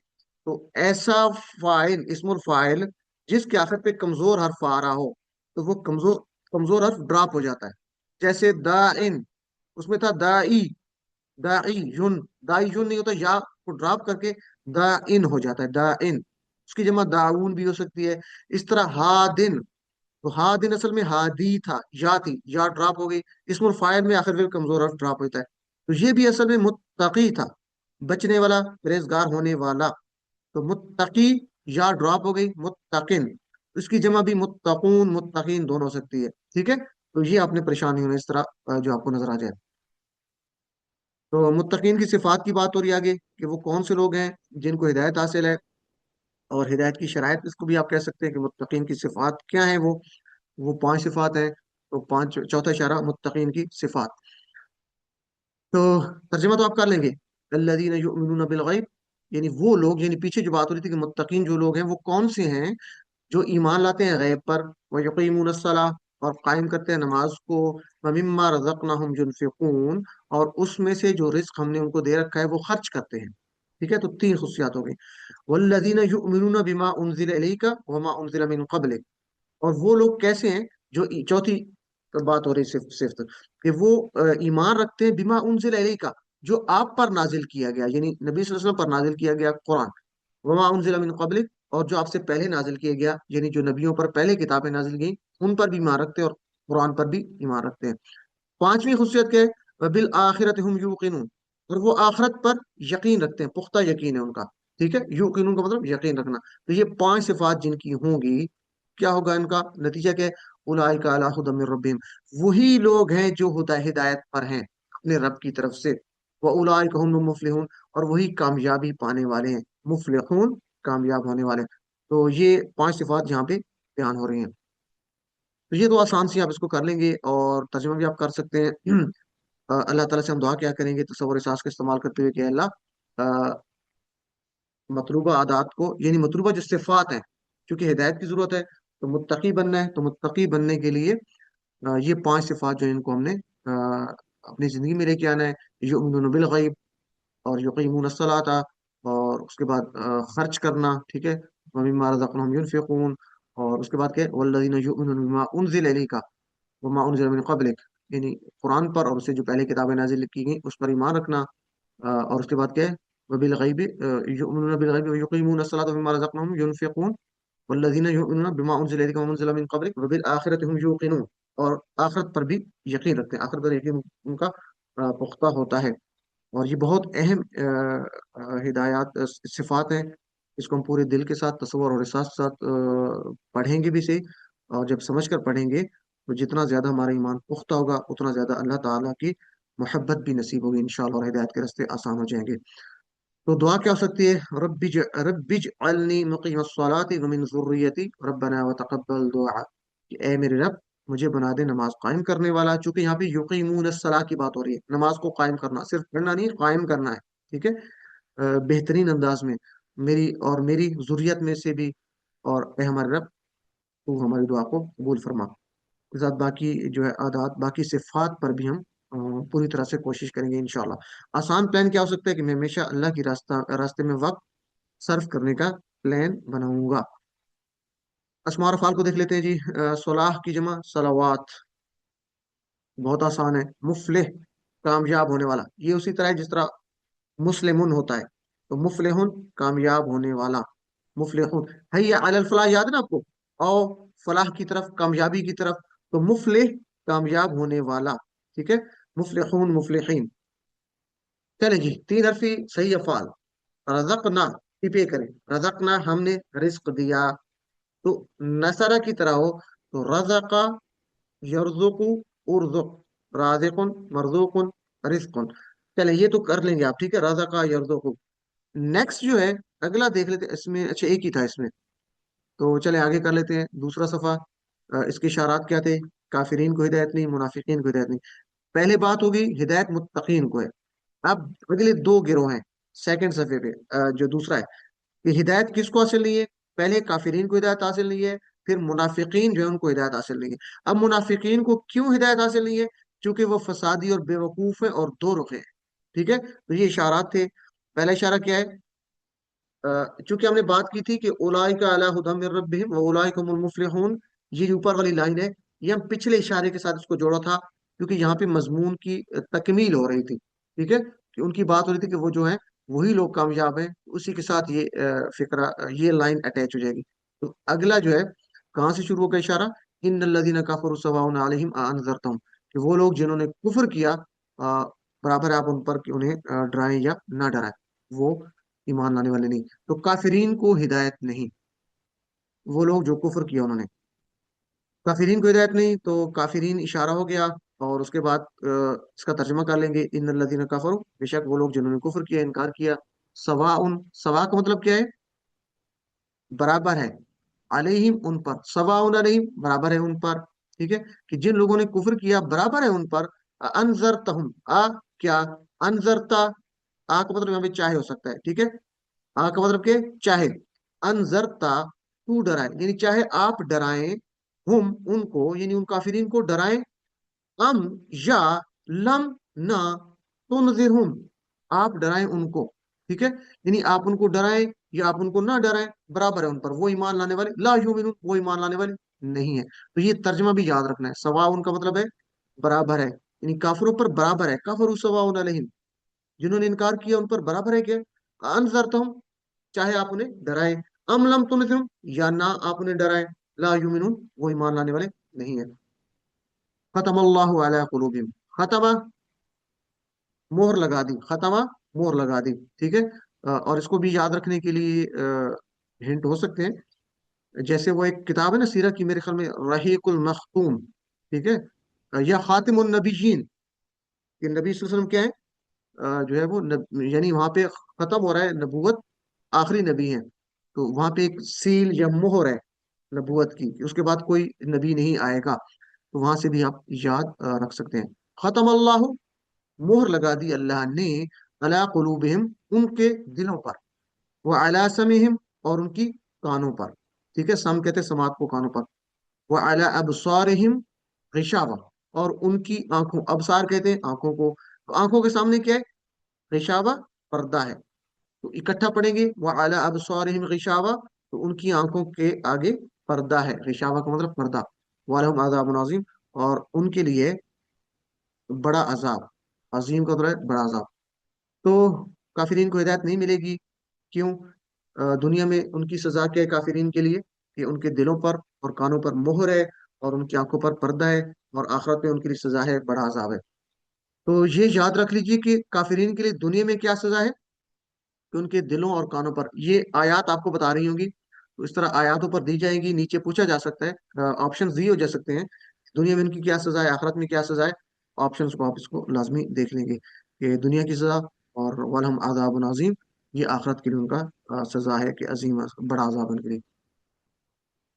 تو ایسا فاعل، اسم الفاعل جس کے آخر پہ کمزور حرف آ رہا ہو تو وہ کمزور حرف ڈراپ ہو جاتا ہے. جیسے دائن، اس میں تھا دائی، دائی یون، دائی یون نہیں ہوتا، یا کو ڈراپ کر کے دائن ہو جاتا ہے، دائن. اس کی جمع داؤن بھی ہو سکتی ہے. اس طرح ہادن، تو ہادن اصل میں ہادی تھا، یا تھی، یا ڈراپ ہو گئی. اسم الفاعل میں آخر میں کمزور حرف ڈراپ ہوتا ہے. تو یہ بھی اصل میں متقی تھا، بچنے والا، پرہیزگار ہونے والا. تو متقی یا ڈراپ ہو گئی، متقن. اس کی جمع بھی متقون، متقین دونوں ہو سکتی ہے. ٹھیک ہے، تو یہ آپ نے پریشانی ہونا اس طرح جو آپ کو نظر آ جائے. تو متقین کی صفات کی بات ہو رہی ہے آگے کہ وہ کون سے لوگ ہیں جن کو ہدایت حاصل ہے، اور ہدایت کی شرائط اس کو بھی آپ کہہ سکتے ہیں کہ متقین کی صفات کیا ہیں. وہ 5 صفات ہیں. تو 5، چوتھا اشارہ متقین کی صفات. تو ترجمہ تو آپ کر لیں گے، الذین یؤمنون بالغیب، یعنی وہ لوگ، یعنی پیچھے جو بات ہو رہی تھی کہ متقین جو لوگ ہیں وہ کون سے ہیں، جو ایمان لاتے ہیں غیب پر، وَيُقِيمُونَ الصَّلَاةَ، اور قائم کرتے ہیں نماز کو، وَمِمَّا رَزَقْنَاهُمْ يُنْفِقُونَ، اور اس میں سے جو رزق ہم نے ان کو دے رکھا ہے وہ خرچ کرتے ہیں. ٹھیک ہے، تو 3 خصوصیات ہو گئی. وَالَّذِينَ يُؤْمِنُونَ بِمَا أُنزِلَ إِلَيْكَ وَمَا أُنزِلَ مِن قَبْلِكَ، اور وہ لوگ کیسے ہیں، جو چوتھی بات ہو رہی صفت کہ وہ ایمان رکھتے ہیں بما انزل الیک، جو آپ پر نازل کیا گیا، یعنی نبی صلی اللہ علیہ وسلم پر نازل کیا گیا قرآن، وما انزل من قبلک، اور جو آپ سے پہلے نازل کیا گیا، یعنی جو نبیوں پر پہلے کتابیں نازل گئیں ان پر بھی ایمان رکھتے ہیں، اور قرآن پر بھی ایمان رکھتے ہیں. 5ویں خصوصیت کیا ہے، وبالآخرۃ هم یوقنون، اور وہ آخرت پر یقین رکھتے ہیں، پختہ یقین ہے ان کا. ٹھیک ہے، یوقنون کا مطلب یقین رکھنا. تو یہ 5 صفات جن کی ہوں گی، کیا ہوگا ان کا نتیجہ؟ کیا ہے، اولئک علی ھدی من ربہم، وہی لوگ ہیں جو ہدایت پر ہیں اپنے رب کی طرف سے. واولئک هم المفلحون، اور وہی کامیابی پانے والے ہیں. مفلحون، کامیاب ہونے والے. تو یہ 5 صفات یہاں پہ بیان ہو رہی ہیں. تو یہ تو آسان سی آپ اس کو کر لیں گے، اور ترجمہ بھی آپ کر سکتے ہیں. اللہ تعالیٰ سے ہم دعا کیا کریں گے تصور احساس کا استعمال کرتے ہوئے کہ اے اللہ، مطلوبہ عادات کو، یعنی مطلوبہ جو صفات ہیں، کیونکہ ہدایت کی ضرورت ہے تو متقی بننا ہے، تو متقی بننے کے لیے یہ 5 صفات جو ان کو ہم نے اپنی زندگی میں لے کے آنا ہے. یؤمنون بالغیب، اور یقیمون الصلاۃ، اور اس کے بعد خرچ کرنا. ٹھیک ہے، ومما رزقناہم ینفقون، اور اس کے بعد کیا، والذین یؤمنون بما انزل الیک وما انزل من قبلک، یعنی قرآن پر اور اس سے جو پہلے کتابیں نازل کی گئیں اس پر ایمان رکھنا. اور اس کے بعد کیا ہے، وبالغیب یؤمنون بالغیب ویقیمون الصلاۃ ومما رزقناہم ینفقون، والذین یؤمنون بما انزل الیک وما انزل من قبلک وبالآخرۃ هم یوقنون، اور آخرت پر بھی یقین رکھتے ہیں، آخرت پر یقین ان کا پختہ ہوتا ہے. اور یہ بہت اہم ہدایات، صفات ہیں. اس کو ہم پورے دل کے ساتھ، تصور اور احساس کے ساتھ پڑھیں گے بھی صحیح، اور جب سمجھ کر پڑھیں گے تو جتنا زیادہ ہمارا ایمان پختہ ہوگا اتنا زیادہ اللہ تعالیٰ کی محبت بھی نصیب ہوگی انشاءاللہ، اور ہدایت کے راستے آسان ہو جائیں گے. تو دعا کیا ہو سکتی ہے، رب اجعلنی مقیم الصلاۃ ومن ذریتی ربنا وتقبل دعا، کہ اے میرے رب مجھے بنا دے نماز قائم کرنے والا. چونکہ یہاں پہ یقیمون الصلاۃ کی بات ہو رہی ہے، نماز کو قائم کرنا، صرف پڑھنا نہیں، قائم کرنا ہے. ٹھیک ہے، بہترین انداز میں، میری ذریت میں سے بھی. اور اے ہمارے رب تو ہماری دعا کو قبول فرما. کے ساتھ باقی جو ہے عادات، باقی صفات پر بھی ہم پوری طرح سے کوشش کریں گے انشاءاللہ. آسان پلان کیا ہو سکتا ہے کہ میں ہمیشہ اللہ کی راستے میں وقت صرف کرنے کا پلان بناؤں گا. اسماء اور افعال کو دیکھ لیتے ہیں جی. صلاح کی جمع صلوات، بہت آسان ہے. مفلح، کامیاب ہونے والا، یہ اسی طرح ہے جس طرح مسلمون ہوتا ہے. تو مفلحون، کامیاب ہونے والا. مفلحون، حیا علی الفلاح، یاد ہے نا آپ کو، آؤ فلاح کی طرف، کامیابی کی طرف. تو مفلح، کامیاب ہونے والا. ٹھیک ہے، مفلحون، مفلحین. چلے جی، 3 حرفی صحیح افعال. رزقنا، پے کریں، رزقنا ہم نے رزق دیا. تو نصرہ کی طرح ہو تو رزق، یرزق، ارزق، رازق، مرزوق، رزق. چلے یہ تو کر لیں گے آپ. ٹھیک ہے، رزق، یرزق. نیکسٹ جو ہے اگلا دیکھ لیتے اس میں. اچھا ایک ہی تھا اس میں، تو چلے آگے کر لیتے ہیں دوسرا صفحہ. اس کے اشارات کیا تھے، کافرین کو ہدایت نہیں، منافقین کو ہدایت نہیں. پہلے بات ہوگی ہدایت متقین کو ہے. اب اگلے 2 گروہ ہیں سیکنڈ صفحے پہ. جو دوسرا ہے کہ ہدایت کس کو حاصل نہیں ہے، پہلے کافرین کو ہدایت حاصل نہیں ہے، پھر منافقین جو ہے ان کو ہدایت حاصل نہیں ہے. اب منافقین کو کیوں ہدایت حاصل نہیں ہے؟ چونکہ وہ فسادی اور بے وقوف ہیں اور دو رخ ہیں. ٹھیک ہے، تو یہ اشارات تھے. پہلا اشارہ کیا ہے؟ چونکہ ہم نے بات کی تھی کہ اولئک علی ھدی من ربہم واولئک هم المفلحون، یہ جو اوپر والی لائن ہے یہ ہم پچھلے اشارے کے ساتھ اس کو جوڑا تھا، کیونکہ یہاں پہ مضمون کی تکمیل ہو رہی تھی. ٹھیک ہے، کہ ان کی بات ہو رہی تھی کہ وہ جو ہیں وہی لوگ کامیاب ہیں، اسی کے ساتھ یہ فقرہ، یہ لائن اٹیچ ہو جائے گی. تو اگلا جو ہے کہاں سے شروع ہوگا اشارہ؟ ان الذین کفروا سواء علیہم اانذرتہم، کہ وہ لوگ جنہوں نے کفر کیا برابر ہے آپ ان پر کہ انہیں ڈرائیں یا نہ ڈرائیں، وہ ایمان لانے والے نہیں. تو کافرین کو ہدایت نہیں، وہ لوگ جو کفر کیا انہوں نے. کافرین کو ہدایت نہیں، تو کافرین اشارہ ہو گیا. اور اس کے بعد اس کا ترجمہ کر لیں گے، ان الذین کفروا، بے شک وہ لوگ جنہوں نے کفر کیا، انکار کیا. سواء، سوا کا مطلب کیا ہے؟ برابر ہے. علیہم ان پر، سواء علیہم برابر ہے ان پر. ٹھیک ہے، کہ جن لوگوں نے کفر کیا برابر ہے ان پر. انذرتہم، کیا انذرتا، کا مطلب یہاں پہ چاہے ہو سکتا ہے. ٹھیک ہے، کا مطلب کہ چاہے. انذرتا، تو ڈرائے، یعنی چاہے آپ ڈرائیں، ہم ان کو، یعنی ان کافرین کو ڈرائیں، ام یا لم نہ تنذرہم، آپ ڈرائیں ان کو. ٹھیک ہے، یعنی آپ ان کو ڈرائیں یا آپ ان کو نہ ڈرائیں، برابر ہے ان پر، وہ ایمان لانے والے، لا یؤمنون، وہ ایمان لانے والے نہیں ہے. تو یہ ترجمہ بھی یاد رکھنا ہے. سواء کا مطلب ہے برابر ہے، یعنی کافروں پر برابر ہے. کفروا سواء علیہم، جنہوں نے انکار کیا ان پر برابر ہے. کیا انذرتہم، چاہے آپ انہیں ڈرائیں، ام لم تنذرہم، یا نہ آپ انہیں ڈرائیں، لا یؤمنون، وہ ایمان لانے والے نہیں ہیں. ختم اللہ علی قلوبہم، ختمہ مہر لگا دی، ختمہ مہر لگا دی. ٹھیک ہے، اور اس کو بھی یاد رکھنے کے لیے ہنٹ ہو سکتے ہیں. جیسے وہ ایک کتاب ہے نا سیرہ کی، میرے خیال میں رحیق المختوم. ٹھیک ہے، یا خاتم النبیین، کہ نبی صلی اللہ علیہ وسلم کیا ہے؟ جو ہے وہ یعنی وہاں پہ ختم ہو رہا ہے نبوت، آخری نبی ہیں. تو وہاں پہ ایک سیل یا مہر ہے نبوت کی، اس کے بعد کوئی نبی نہیں آئے گا. تو وہاں سے بھی آپ یاد رکھ سکتے ہیں. ختم اللہ، مہر لگا دی اللہ نے، علی قلوبہم، ان کے دلوں پر، وعلی سمعہم، اور ان کی کانوں پر. ٹھیک ہے، سم کہتے ہیں سماعت کو، کانوں پر. وعلی ابصارہم غشاوہ، اور ان کی آنکھوں، ابصار کہتے ہیں آنکھوں کو. تو آنکھوں کے سامنے کیا ہے؟ غشاوہ، پردہ ہے. تو اکٹھا پڑھیں گے، وعلی ابصارہم غشاوہ، تو ان کی آنکھوں کے آگے پردہ ہے. غشاوہ کا مطلب پردہ. وَلَهُمْ عَذَابٌ عَظِيمٌ، اور ان کے لیے بڑا عذاب. عظیم کا مطلب ہے بڑا عذاب. تو کافرین کو ہدایت نہیں ملے گی. کیوں؟ دنیا میں ان کی سزا کیا ہے کافرین کے لیے؟ کہ ان کے دلوں پر اور کانوں پر مہر ہے، اور ان کی آنکھوں پر پردہ ہے، اور آخرت میں ان کے لیے سزا ہے، بڑا عذاب ہے. تو یہ یاد رکھ لیجئے کہ کافرین کے لیے دنیا میں کیا سزا ہے، کہ ان کے دلوں اور کانوں پر. یہ آیات آپ کو بتا رہی ہوں گی، تو اس طرح آیاتوں پر دی جائیں گی، نیچے پوچھا جا سکتا ہے، آپشن دی ہو جا سکتے ہیں، دنیا میں ان کی کیا سزا ہے، آخرت میں کیا سزا ہے. آپشنس کو آپ اس کو لازمی دیکھ لیں گے کہ دنیا کی سزا اور وَلَهُمْ عَذَابٌ عَظِيمٌ، یہ آخرت کے لیے ان کا سزا ہے کہ عظیم، بڑا عذاب ان کے لیے.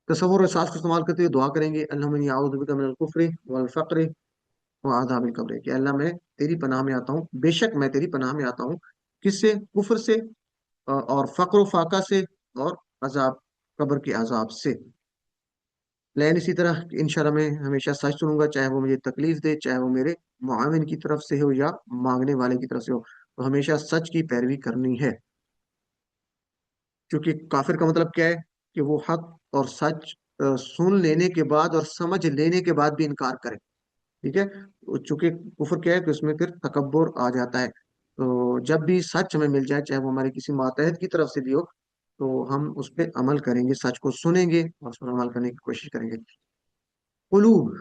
تصور اور احساس کو استعمال کرتے ہوئے دعا کریں گے، اللہم انی اعوذ بک من الکفر والفقر وعذاب القبر، کہ اللہ میں تیری پناہ میں آتا ہوں، بے شک میں تیری پناہ میں آتا ہوں، کس سے؟ کفر سے، اور فقر و فاقہ سے، اور عذاب، قبر کے عذاب سے. لیکن اسی طرح انشاءاللہ میں ہمیشہ سچ سنوں گا، چاہے وہ مجھے تکلیف دے، چاہے وہ میرے معاون کی طرف سے ہو یا مانگنے والے کی طرف سے ہو. تو ہمیشہ سچ کی پیروی کرنی ہے. کیونکہ کافر کا مطلب کیا ہے؟ کہ وہ حق اور سچ سن لینے کے بعد اور سمجھ لینے کے بعد بھی انکار کرے. ٹھیک ہے، چونکہ کفر کیا ہے کہ اس میں پھر تکبر آ جاتا ہے. تو جب بھی سچ ہمیں مل جائے، چاہے وہ ہمارے کسی ماتحت کی طرف سے بھی ہو، تو ہم اس پہ عمل کریں گے، سچ کو سنیں گے اور اس پر عمل کرنے کی کوشش کریں گے. قلوب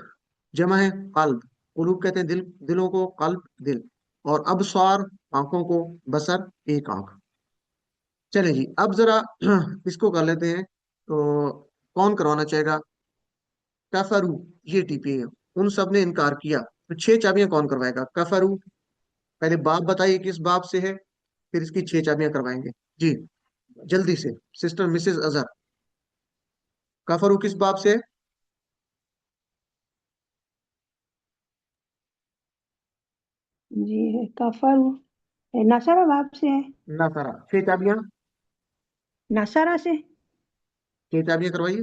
جمع ہے قلب، قلوب کہتے ہیں دل، دلوں کو، قلب دل. اور ابصار آنکھوں کو، بصر ایک آنکھ. چلیں جی، اب ذرا اس کو کر لیتے ہیں. تو کون کروانا چاہے گا؟ کفرو، یہ ٹیپی ہے، ان سب نے انکار کیا. تو 6 چابیاں کون کروائے گا؟ کفرو، پہلے باب بتائیے کس باب سے ہے، پھر اس کی 6 چابیاں کروائیں گے. جی جلدی سے، سسٹر مسز اظہر، کفرو کس باب سے ہے؟ جی کفر نصارہ باب سے ہے، نصرہ. 6 چابیاں، نصارہ سے. 6 چابیاں کروائیے.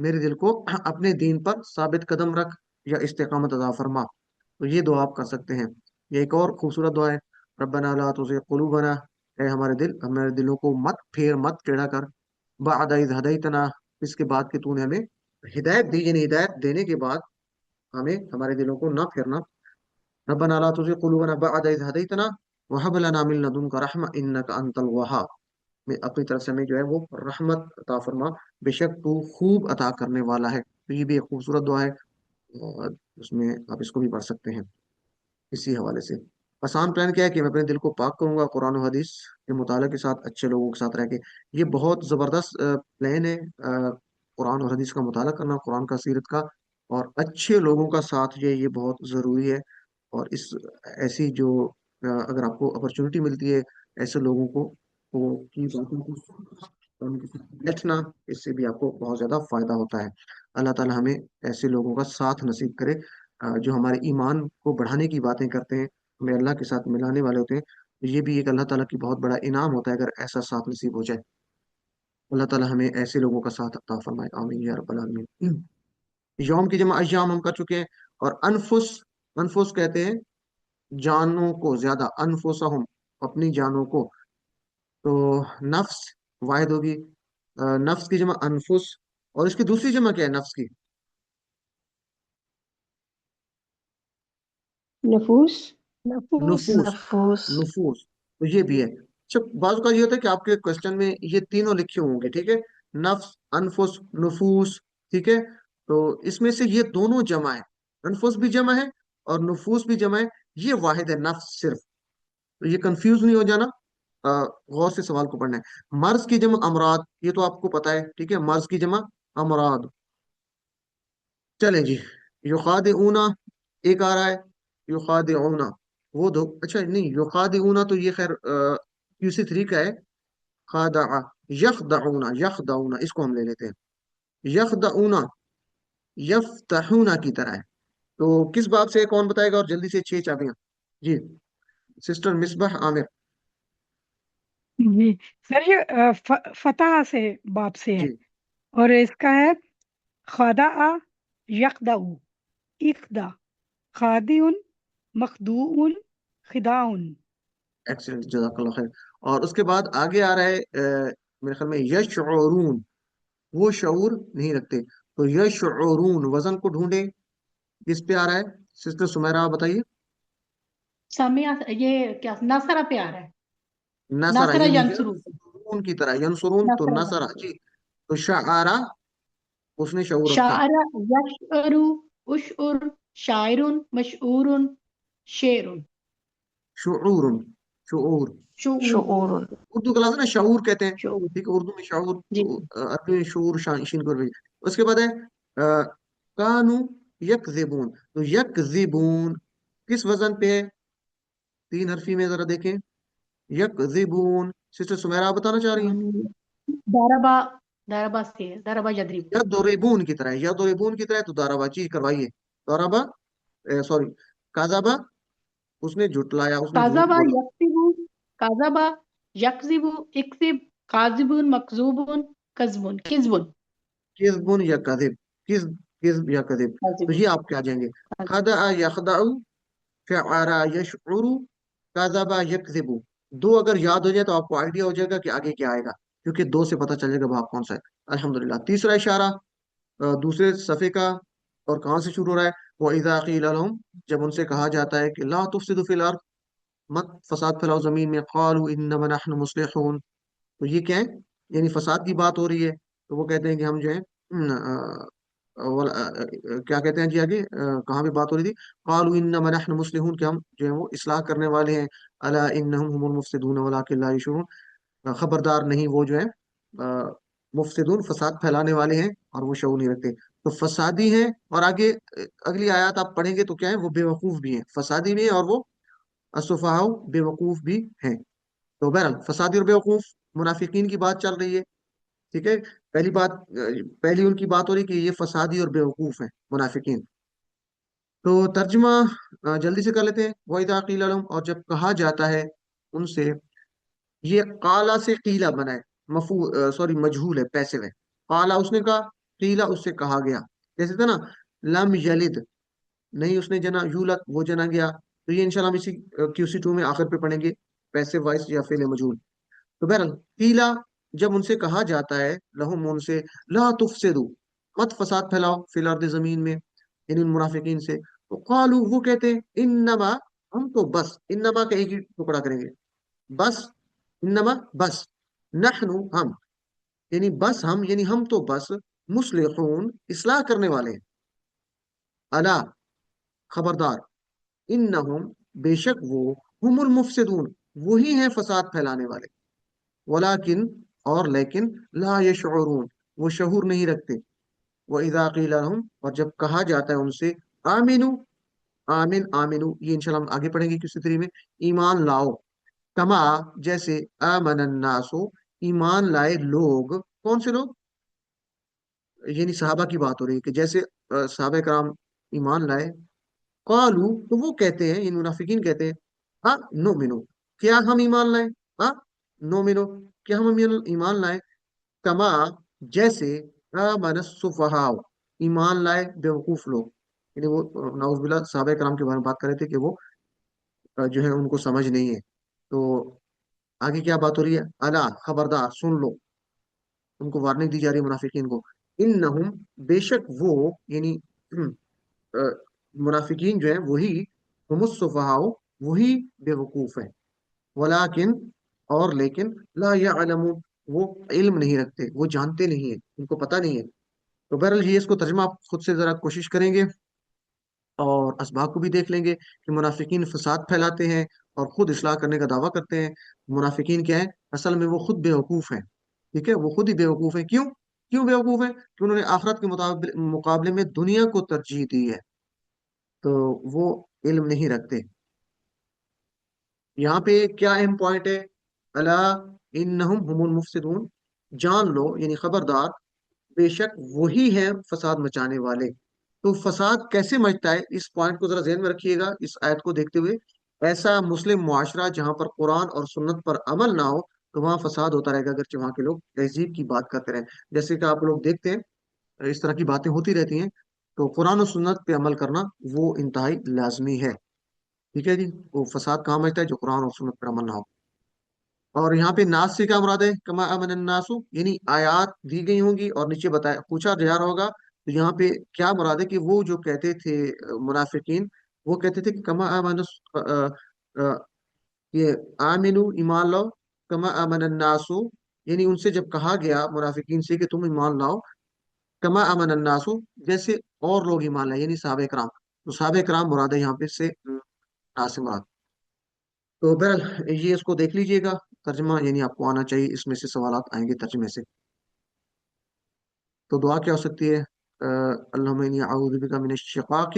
میرے دل کو اپنے دین پر ثابت قدم رکھ یا استقامت عطا فرما. تو یہ دعا آپ کر سکتے ہیں. یہ ایک اور خوبصورت دعا ہے. ربنا لا تزغ قلوبنا، اے ہمارے دلوں کو مت ٹیڑھا کر، بعد اذ ہدیتنا، اس کے بعد کہ تو نے ہمیں ہدایت دی، یعنی ہدایت دینے کے بعد ہمیں ہمارے دلوں کو نہ پھیرنا. ربنا لا تزغ قلوبنا بعد اذ ہدیتنا وهب لنا من لدنك رحمة انك انت الوهاب. میں اپنی طرف سے ہمیں جو ہے وہ رحمت عطا فرما، بے شک تو خوب عطا کرنے والا ہے. تو یہ بھی ایک خوبصورت دعا ہے، اور اس میں آپ اس کو بھی پڑھ سکتے ہیں. اسی حوالے سے آسان پلان کیا ہے کہ میں اپنے دل کو پاک کروں گا قرآن و حدیث کے مطالعے کے ساتھ، اچھے لوگوں کے ساتھ رہ کے. یہ بہت زبردست پلان ہے، قرآن اور حدیث کا مطالعہ کرنا، قرآن کا، سیرت کا، اور اچھے لوگوں کا ساتھ یہ بہت ضروری ہے. اور اس ایسی جو اگر آپ کو اپرچونٹی ملتی ہے ایسے لوگوں کو کی باتوں کو ان کے ساتھ بیٹھنا، اس سے بھی آپ کو بہت زیادہ فائدہ ہوتا ہے. اللہ تعالی ہمیں ایسے لوگوں کا ساتھ نصیب کرے جو ہمارے ایمان کو بڑھانے کی باتیں کرتے ہیں، ہمیں اللہ کے ساتھ ملانے والے ہوتے ہیں. یہ بھی ایک اللہ تعالیٰ کی بہت بڑا انعام ہوتا ہے اگر ایسا ساتھ نصیب ہو جائے. اللہ تعالیٰ ہمیں ایسے لوگوں کا ساتھ عطا فرمائے، آمین یا رب العالمین. یوم کی جمع ایام ہم کر چکے ہیں. اور انفس کہتے ہیں جانوں کو، زیادہ انفسہم، اپنی جانوں کو. تو نفس واحد ہوگی، نفس کی جمع انفس، اور اس کی دوسری جمع کیا ہے نفس کی؟ نفوس. نفوس. نفوس. نفوس. نفوس تو یہ بھی ہے. اچھا، بعض اوقات یہ ہوتا ہے کہ آپ کے کوشچن میں یہ تینوں لکھے ہوں گے، ٹھیک ہے، نفس، انفس، نفوس، ٹھیک ہے. تو اس میں سے یہ دونوں جمع ہے، انفس بھی جمع ہے اور نفوس بھی جمع ہے. یہ واحد ہے نفس صرف. تو یہ کنفیوز نہیں ہو جانا، غور سے سوال کو پڑھنا ہے. مرض کی جمع امراض، یہ تو آپ کو پتا ہے، ٹھیک ہے، مرض کی جمع امراض. چلیں جی. یخادعونا ایک آ رہا ہے، یخادعونا وہ دو. اچھا نہیں، یخادعونا تو یہ خیر QC3 کا ہے. خادع، یخدعونا اس کو ہم لے لیتے ہیں. یخدعونا یفتحونا کی طرح ہے. تو کس باب سے کون بتائے گا؟ اور جلدی سے 6 چابیاں. جی سسٹر مصباح عامر. جی سر، یہ فتح سے باب سے ہے، جی اور اس کا ہے خدع یخدع، اخدع، خادع، مخدوع، خداع. ایکسلنٹ، جزاک اللہ خیر. اور اس کے بعد آگے آ رہا ہے میرے خیال میں یشعرون، وہ شعور نہیں رکھتے. تو یشعرون وزن کو ڈھونڈے، کس پہ آ رہا ہے؟ سسٹر سمیرہ آپ بتائیے. سامع یہ کیا ناصرہ پہ آ رہا ہے؟ نصرہ ناصرہ یعنی ینصرو، ینصرون کی طرح، ینصرون تو ناصرہ نصرہ. ینصرو، جی. تو شعرا اس نے شعور رکھا. شاعر، یشعر، اشعر، شاعر، مشعور، شعر، شعور، شعور. شعور، شعور. اردو کلاس ہے نا، شعور کہتے ہیں، شعور. ٹھیک ہے، اردو میں شعور، جی تو عربی میں شعور، شین کو بھی. اس کے بعد ہے کانو یکذبون. تو یکذبون کس وزن پہ ہے؟ 3 حرفی میں ذرا دیکھیں. یکذبون سسٹر سمیرہ آپ بتانا چاہ رہی ہیں. داربا، داربا سے ہے، داربا یدرب. یضربون کی طرح، یضربون کی طرح. تو داربا چیز کروائیے. داربا، سوری، کاذبا اس نے جھٹلایا، اس نے جھوٹ کاذبا بولا. یکذب، کاذبا یکذب، اکذب، کاذب، مکذوب، کذب، کذب، کذبن یا کذب، کذب یا کذب. تو کاذب. یہ آپ کیا جائیں گے؟ خدع یخدع، شعر یشعر، کذب یکذب. دو اگر یاد ہو جائے تو آپ کو آئیڈیا ہو جائے گا کہ آگے کیا آئے گا، کیونکہ 2 سے پتہ چلے گا بھاگ کون سا ہے. الحمدللہ. تیسرا اشارہ دوسرے صفحے کا، اور کہاں سے شروع ہو رہا ہے؟ وَإِذَا قِيلَ لَهُمْ، جب ان سے کہا جاتا ہے کہ لا تفسدوا فی الارض، مت فساد پھیلاؤ زمین میں. قالوا انما نحن مصلحون. تو یہ کیا ہے؟ یعنی فساد کی بات ہو رہی ہے. تو وہ کہتے ہیں کہ ہم جو ہے کیا کہتے ہیں جی آگے کہاں پہ بات ہو رہی تھی؟ قالوا انما نحن مصلحون، کہ ہم جو ہے وہ اصلاح کرنے والے ہیں. الا انهم هم المفسدون ولكن لا يشعرون. خبردار نہیں، وہ جو ہے مفسدون، فساد پھیلانے والے ہیں اور وہ شعور نہیں رکھتے. تو فسادی ہیں، اور آگے اگلی آیات آپ پڑھیں گے تو کیا ہے؟ وہ بے وقوف بھی ہیں، فسادی بھی ہیں، اور وہ السفہاء بے وقوف بھی ہیں. تو بہرحال فسادی اور بے وقوف منافقین کی بات چل رہی ہے، ٹھیک ہے. پہلی ان کی بات ہو رہی کہ یہ فسادی اور بے وقوف ہیں منافقین. تو ترجمہ جلدی سے کر لیتے ہیں. وَإِذَا قِيلَ لَهُمْ، اور جب کہا جاتا ہے ان سے. یہ قالا سے قیلا بنا ہے، سوری مجہول ہے، پیسو ہے. قالا اس نے کہا، قیلا اس سے کہا گیا، جیسے تھا نا لم یلد نہیں اس نے جنا، یولد وہ جنا گیا، تو یہ انشاءاللہ ہم اسی QC2 میں آخر پہ پڑھیں گے، پیسو وائس یا فعل مجہول۔ تو بہرحال قیلا جب ان سے کہا جاتا ہے، لہم ان سے، لا تفسدو مت فساد پھیلاؤ فی الارض زمین میں، یعنی ان منافقین سے، تو قالو وہ کہتے ہیں انما ہم تو بس، انما کا ایک ہی ٹکڑا کریں گے، بس، انما بس، نحنو ہم، یعنی بس ہم، یعنی ہم تو بس، مصلحون اصلاح کرنے والے ہیں، الا خبردار، انہم بے شک وہ، ہم المفسدون وہی ہیں فساد پھیلانے والے، ولیکن اور لیکن، لا یشعرون وہ شعور نہیں رکھتے، وَإِذَا قِيلَ لَهُمْ اور جب کہا جاتا ہے ان سے، آمنو آمن آمنو یہ انشاءاللہ ہم آگے پڑھیں گے کسی طریقے میں، ایمان لاؤ، کما جیسے، آمن الناس ایمان لائے لوگ، کون سے لوگ؟ یعنی صحابہ کی بات ہو رہی ہے کہ جیسے صحابہ کرام ایمان لائے، قالو تو وہ کہتے ہیں، ان منافقین کہتے ہیں، ہاں نؤمنو کیا ہم ایمان لائیں، ہاں نؤمنو کیا ہم ایمان لائیں، کما جیسے، آمن السفہاء ایمان لائے بیوقوف لوگ، یعنی وہ نعوذ باللہ صحابہ کرام کے بارے میں بات کر رہے تھے کہ وہ جو ہے ان کو سمجھ نہیں ہے، تو آگے کیا بات ہو رہی ہے، الا خبردار سن لو، ان کو وارننگ دی جا رہی ہے منافقین کو، انہم بے شک وہ، یعنی منافقین جو ہیں وہی، ہم السفہاء وہی بے وقوف ہیں، ولیکن اور لیکن، لا یعلمون وہ علم نہیں رکھتے، وہ جانتے نہیں ہیں، ان کو پتہ نہیں ہے۔ تو بہرحال یہ اس کو ترجمہ آپ خود سے ذرا کوشش کریں گے اور اسباق کو بھی دیکھ لیں گے کہ منافقین فساد پھیلاتے ہیں اور خود اصلاح کرنے کا دعویٰ کرتے ہیں۔ منافقین کیا ہے؟ اصل میں وہ خود بیوقوف ہیں، ٹھیک ہے، وہ خود ہی بیوقوف ہیں۔ کیوں بیوقوف ہیں؟ کہ انہوں نے آخرت کے مقابلے میں دنیا کو ترجیح دی ہے، تو وہ علم نہیں رکھتے۔ یہاں پہ کیا اہم پوائنٹ ہے، الا انہم ہم المفسدون جان لو، یعنی خبردار، بے شک وہی ہیں فساد مچانے والے۔ تو فساد کیسے مچتا ہے، اس پوائنٹ کو ذرا ذہن میں رکھیے گا اس آیت کو دیکھتے ہوئے۔ ایسا مسلم معاشرہ جہاں پر قرآن اور سنت پر عمل نہ ہو تو وہاں فساد ہوتا رہے گا، اگرچہ وہاں کے لوگ تہذیب کی بات کرتے رہیں، جیسے کہ آپ لوگ دیکھتے ہیں اس طرح کی باتیں ہوتی رہتی ہیں، تو قرآن و سنت پہ عمل کرنا وہ انتہائی لازمی ہے، ٹھیک ہے جی۔ وہ فساد کہاں مچتا ہے؟ جو قرآن اور سنت پر عمل نہ ہو۔ اور یہاں پہ ناس سے کیا مراد ہے؟ کما امن الناس، یعنی آیات دی گئی ہوں گی اور نیچے بتایا پوچھا جا رہا ہوگا، تو یہاں پہ کیا مراد ہے کہ وہ جو کہتے تھے منافقین، وہ کہتے تھے کہ کما امن یہ آمنو ایمان لاؤ، کما امن الناس، یعنی ان سے جب کہا گیا منافقین سے کہ تم ایمان لاؤ، کما امن الناس جیسے اور لوگ ایمان لائے، یعنی صحابہ کرام، تو صحابہ کرام مراد ہے یہاں پہ سے ناس سے مراد۔ تو بہرحال یہ اس کو دیکھ لیجئے گا ترجمہ، یعنی آپ کو آنا چاہیے، اس میں سے سوالات آئیں گے ترجمے سے۔ تو دعا کیا ہو سکتی ہے؟ اللہم انی اعوذ بک من الشقاق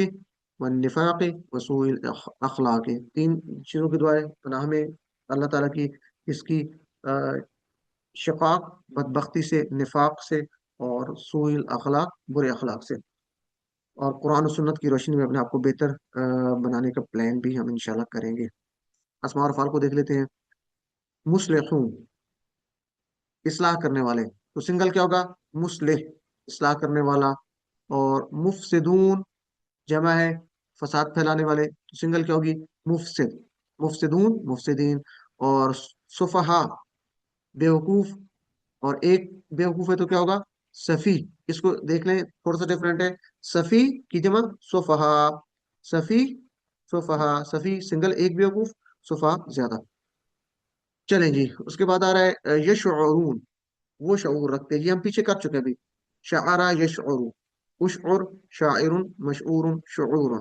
والنفاق وسوء الاخلاق، تین چیزوں کی دعا ہے، پناہ میں اللہ تعالیٰ کی، اس کی شقاق بدبختی سے، نفاق سے، اور سوء الاخلاق برے اخلاق سے۔ اور قرآن و سنت کی روشنی میں اپنے آپ کو بہتر بنانے کا پلان بھی ہم انشاءاللہ کریں گے۔ اسماء اور افعال کو دیکھ لیتے ہیں۔ مصلحون اصلاح کرنے والے، تو سنگل کیا ہوگا؟ مصلح اصلاح کرنے والا، اور مفسدون جمع ہے فساد پھیلانے والے، تو سنگل کیا ہوگی؟ مفسد، مفسدون مفسدین، اور سفہا بیوقوف، اور ایک بیوقوف ہے تو کیا ہوگا؟ سفی، اس کو دیکھ لیں تھوڑا سا ڈفرینٹ ہے، سفی کی جمع سفہا، سفی سفہا، سفی سنگل ایک بیوقوف، سفہا زیادہ۔ چلیں جی، اس کے بعد آ رہا ہے یشعرون وہ شعور رکھتے، یہ ہم پیچھے کر چکے ابھی، شعرا یشعر، اشعر شاعر مشعور شعور،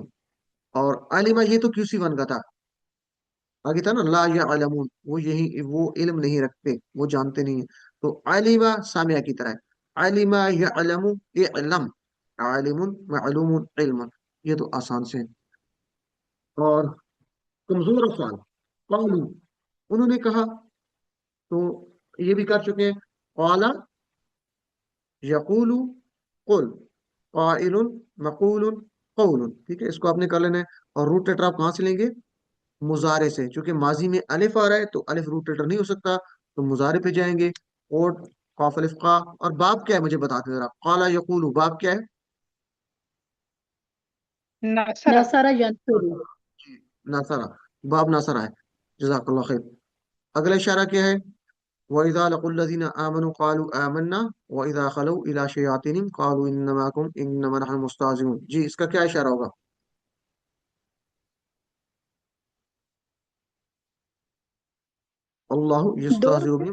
اور علمہ یہ تو QC1 کا تھا، آگے تھا نا لا یعلمون وہ یہی وہ علم نہیں رکھتے، وہ جانتے نہیں ہیں، تو علمہ سامعہ کی طرح ہے، علمہ یعلم علم، عالم معلوم علم، یہ تو آسان سے ہے۔ اور کمزور افعال، قالو انہوں نے کہا، تو یہ بھی کر چکے ہیں، قال یقول قل، قائل مقول قول، ٹھیک ہے، اس کو آپ نے کر لینا ہے۔ اور روٹ لیٹر آپ کہاں سے لیں گے؟ مضارع سے، چونکہ ماضی میں الف آ رہا ہے تو الف روٹ لیٹر نہیں ہو سکتا، تو مضارع پہ جائیں گے، اور قاف الف قا. اور باب کیا ہے مجھے بتا دیں ذرا. قال یقول باب کیا ہے؟ نصر نصر ينصر جی ناصرہ. باب ناصرہ ہے. جزاک اللہ خیر. اگلا اشارہ کیا ہے؟ وَإِذَا لَقُوا الَّذِينَ آمَنُوا قَالُوا آمَنَّا وَإِذَا خَلَوْا إِلَى شَيَاطِينِهِمْ قَالُوا إِنَّا مَعَكُمْ إِنَّمَا نَحْنُ مُسْتَهْزِئُونَ. جی اس کا کیا اشارہ ہوگا؟ اللہ دو یستہزئ بہم.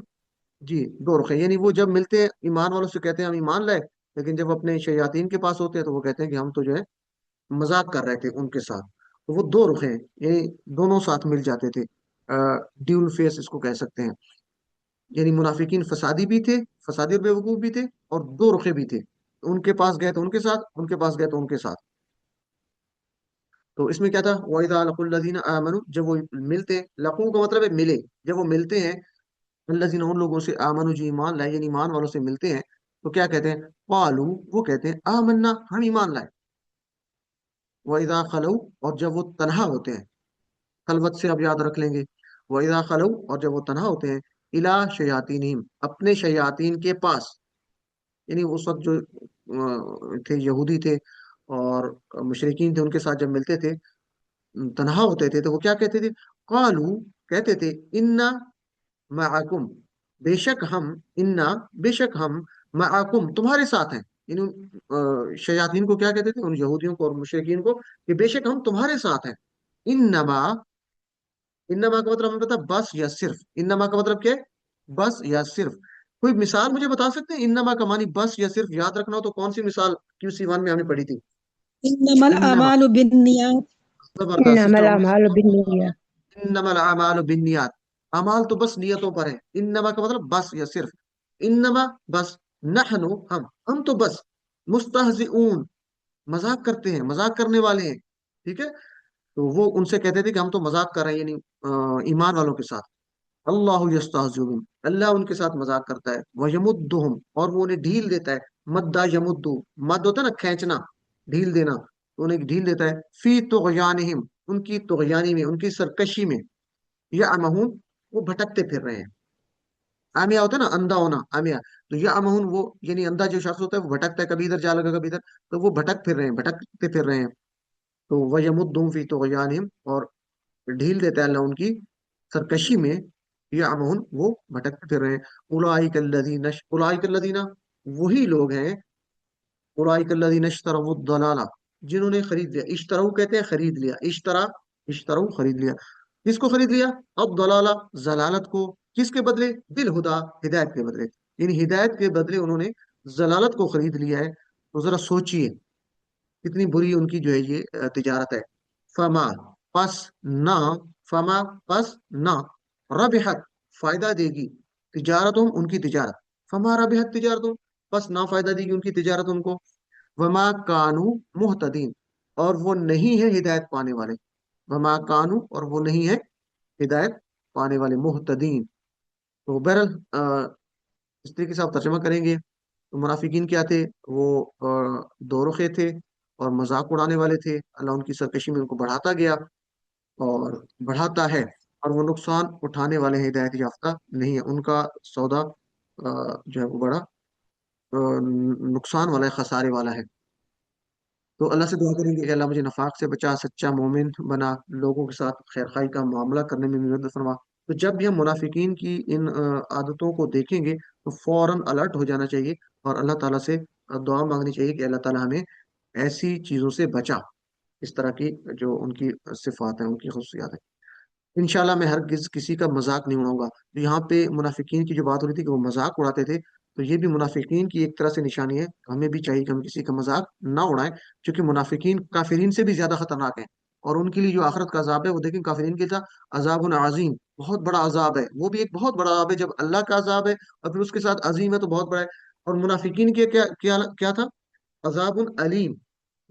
جی دو رخ ہیں، یعنی وہ جب ملتے ہیں ایمان والوں سے کہتے ہیں ہم ایمان لائے، لیکن جب اپنے شیاطین کے پاس ہوتے ہیں تو وہ کہتے ہیں کہ ہم تو جو ہے مذاق کر رہے تھے ان کے ساتھ. تو وہ دو رخ ہیں، یعنی دونوں ساتھ مل جاتے تھے. ڈیول فیس اس کو کہہ سکتے ہیں. یعنی منافقین فسادی بھی تھے، فسادی اور بیوقوف بھی تھے، اور دو رخے بھی تھے. ان کے پاس گئے تو ان کے ساتھ، ان کے پاس گئے تو ان کے ساتھ. تو اس میں کیا تھا؟ وَإِذَا لَقُوا الَّذِينَ آمَنُوا، جب وہ ملتے، لقو کا مطلب ہے ملے، جب وہ ملتے ہیں الذین ان لوگوں سے آمنوا جو ایمان لائے، یعنی ایمان والوں سے ملتے ہیں تو کیا کہتے ہیں؟ قالوا وہ کہتے ہیں آمنا ہم ایمان لائے. وَإِذَا خَلَوْا اور جب وہ تنہا ہوتے ہیں، خلوت سے اب یاد رکھ لیں گے. وَإِذَا خَلَوْا اور جب وہ تنہا ہوتے ہیں، إِلَى شَيَاطِینِهِمْ اپنے شیاطین کے پاس. یعنی اس وقت جو تھے یہودی تھے اور مشرکین تھے، ان کے ساتھ جب ملتے تھے تنہا ہوتے تھے تو وہ کیا کہتے تھے؟ قالوا کہتے تھے انا معکم بے شک ہم، انا بے شک ہم، معکم تمہارے ساتھ ہیں. یعنی شیاطین کو کیا کہتے تھے؟ ان یہودیوں کو اور مشرکین کو کہ بے شک ہم تمہارے ساتھ ہیں. انما، انما کا مطلب ہمیں پتا بس یا صرف. انما کا مطلب کیا ہے؟ بس یا صرف. کوئی مثال مجھے بتا سکتے ہیں انما کا معنی بس یا صرف یاد رکھنا ہو تو کون سی مثال QC1 میں ہم نے پڑھی تھی؟ إنما انما الأعمال بالنيات. زبردست إنما سسٹر ام. الأعمال بالنيات. انما الاعمال بالنیات. اعمال تو بس نیتوں پر ہے. انما کا مطلب بس یا صرف. انما بس، نحنو ہم تو بس، مستہزئون مذاق کرتے ہیں، مذاق کرنے والے ہیں. ٹھیک ہے. تو وہ ان سے کہتے تھے کہ ہم تو مذاق کر رہے ہیں، یعنی ایمان والوں کے ساتھ. اللہ یستہزئ بہم اللہ ان کے ساتھ مذاق کرتا ہے. ویمدہم اور وہ انہیں ڈھیل دیتا ہے. مدہ یمدو، مد ہوتا ہے نا کھینچنا، ڈھیل دینا. تو انہیں ڈھیل دیتا ہے فی طغیانہم ان کی طغیانی میں، ان کی سرکشی میں. یعمہون وہ بھٹکتے پھر رہے ہیں. آمیہ ہوتا ہے نا اندھا ہونا، آمیہ. تو یعمہون وہ یعنی اندھا جو شخص ہوتا ہے وہ بھٹکتا ہے، کبھی ادھر جا لگا کبھی ادھر. تو وہ بھٹک پھر رہے ہیں، بھٹکتے پھر رہے ہیں. تو وَيَمُدُّهُمْ فِي طُغْيَانِهِمْ اور ڈھیل دیتا ہے اللہ ان کی سرکشی میں. یعمہون وہ بھٹکتے پھر رہے ہیں. اولئک الذین وہی لوگ ہیں، اولئک الذین اشتروا الضلالہ جنہوں نے خرید لیا. اشتروا کہتے ہیں خرید لیا. اشتروا خرید لیا. کس کو خرید لیا؟ الضلالہ ضلالت کو. کس کے بدلے؟ بالہدا ہدایت کے بدلے. یعنی ہدایت کے بدلے انہوں نے ضلالت کو خرید لیا ہے. تو ذرا سوچئے کتنی بری ان کی جو ہے یہ تجارت ہے. فما پس نہ، فما پس نہ، ربحت فائدہ دے گی، تجارتہم ان کی تجارت. فما ربحت تجارتہم پس نہ فائدہ دے گی ان کی تجارت ان کو. وما کانوا مہتدین اور وہ نہیں ہے ہدایت پانے والے. وما کانوا اور وہ نہیں ہے ہدایت پانے والے، مہتدین. تو بہرحال اس طریقے سے آپ ترجمہ کریں گے تو منافقین کیا تھے؟ وہ دو رخے تھے اور مذاق اڑانے والے تھے. اللہ ان کی سرکشی میں ان کو بڑھاتا گیا اور بڑھاتا ہے، اور وہ نقصان اٹھانے والے ہیں، ہدایت یافتہ نہیں ہے. ان کا سودا جو ہے وہ بڑا نقصان والا ہے، خسارے والا ہے. تو اللہ سے دعا کریں گے کہ اللہ مجھے نفاق سے بچا، سچا مومن بنا، لوگوں کے ساتھ خیر خائی کا معاملہ کرنے میں مدد فرما. تو جب بھی ہم منافقین کی ان عادتوں کو دیکھیں گے تو فوراً الرٹ ہو جانا چاہیے اور اللہ تعالیٰ سے دعا مانگنی چاہیے کہ اللہ تعالیٰ ہمیں ایسی چیزوں سے بچا، اس طرح کی جو ان کی صفات ہیں، ان کی خصوصیات ہیں. انشاءاللہ میں ہرگز کسی کا مذاق نہیں اڑاؤں گا. یہاں پہ منافقین کی جو بات ہو رہی تھی کہ وہ مذاق اڑاتے تھے، تو یہ بھی منافقین کی ایک طرح سے نشانی ہے. ہمیں بھی چاہیے کہ ہم کسی کا مذاق نہ اڑائیں، کیونکہ منافقین کافرین سے بھی زیادہ خطرناک ہیں. اور ان کے لیے جو آخرت کا عذاب ہے وہ دیکھیں، کافرین کے تھا عذاب عظیم، بہت بڑا عذاب ہے. وہ بھی ایک بہت بڑا عذاب ہے جب اللہ کا عذاب ہے اور پھر اس کے ساتھ عظیم ہے تو بہت بڑا ہے. اور منافقین کے کیا تھا؟ عذاب علیم،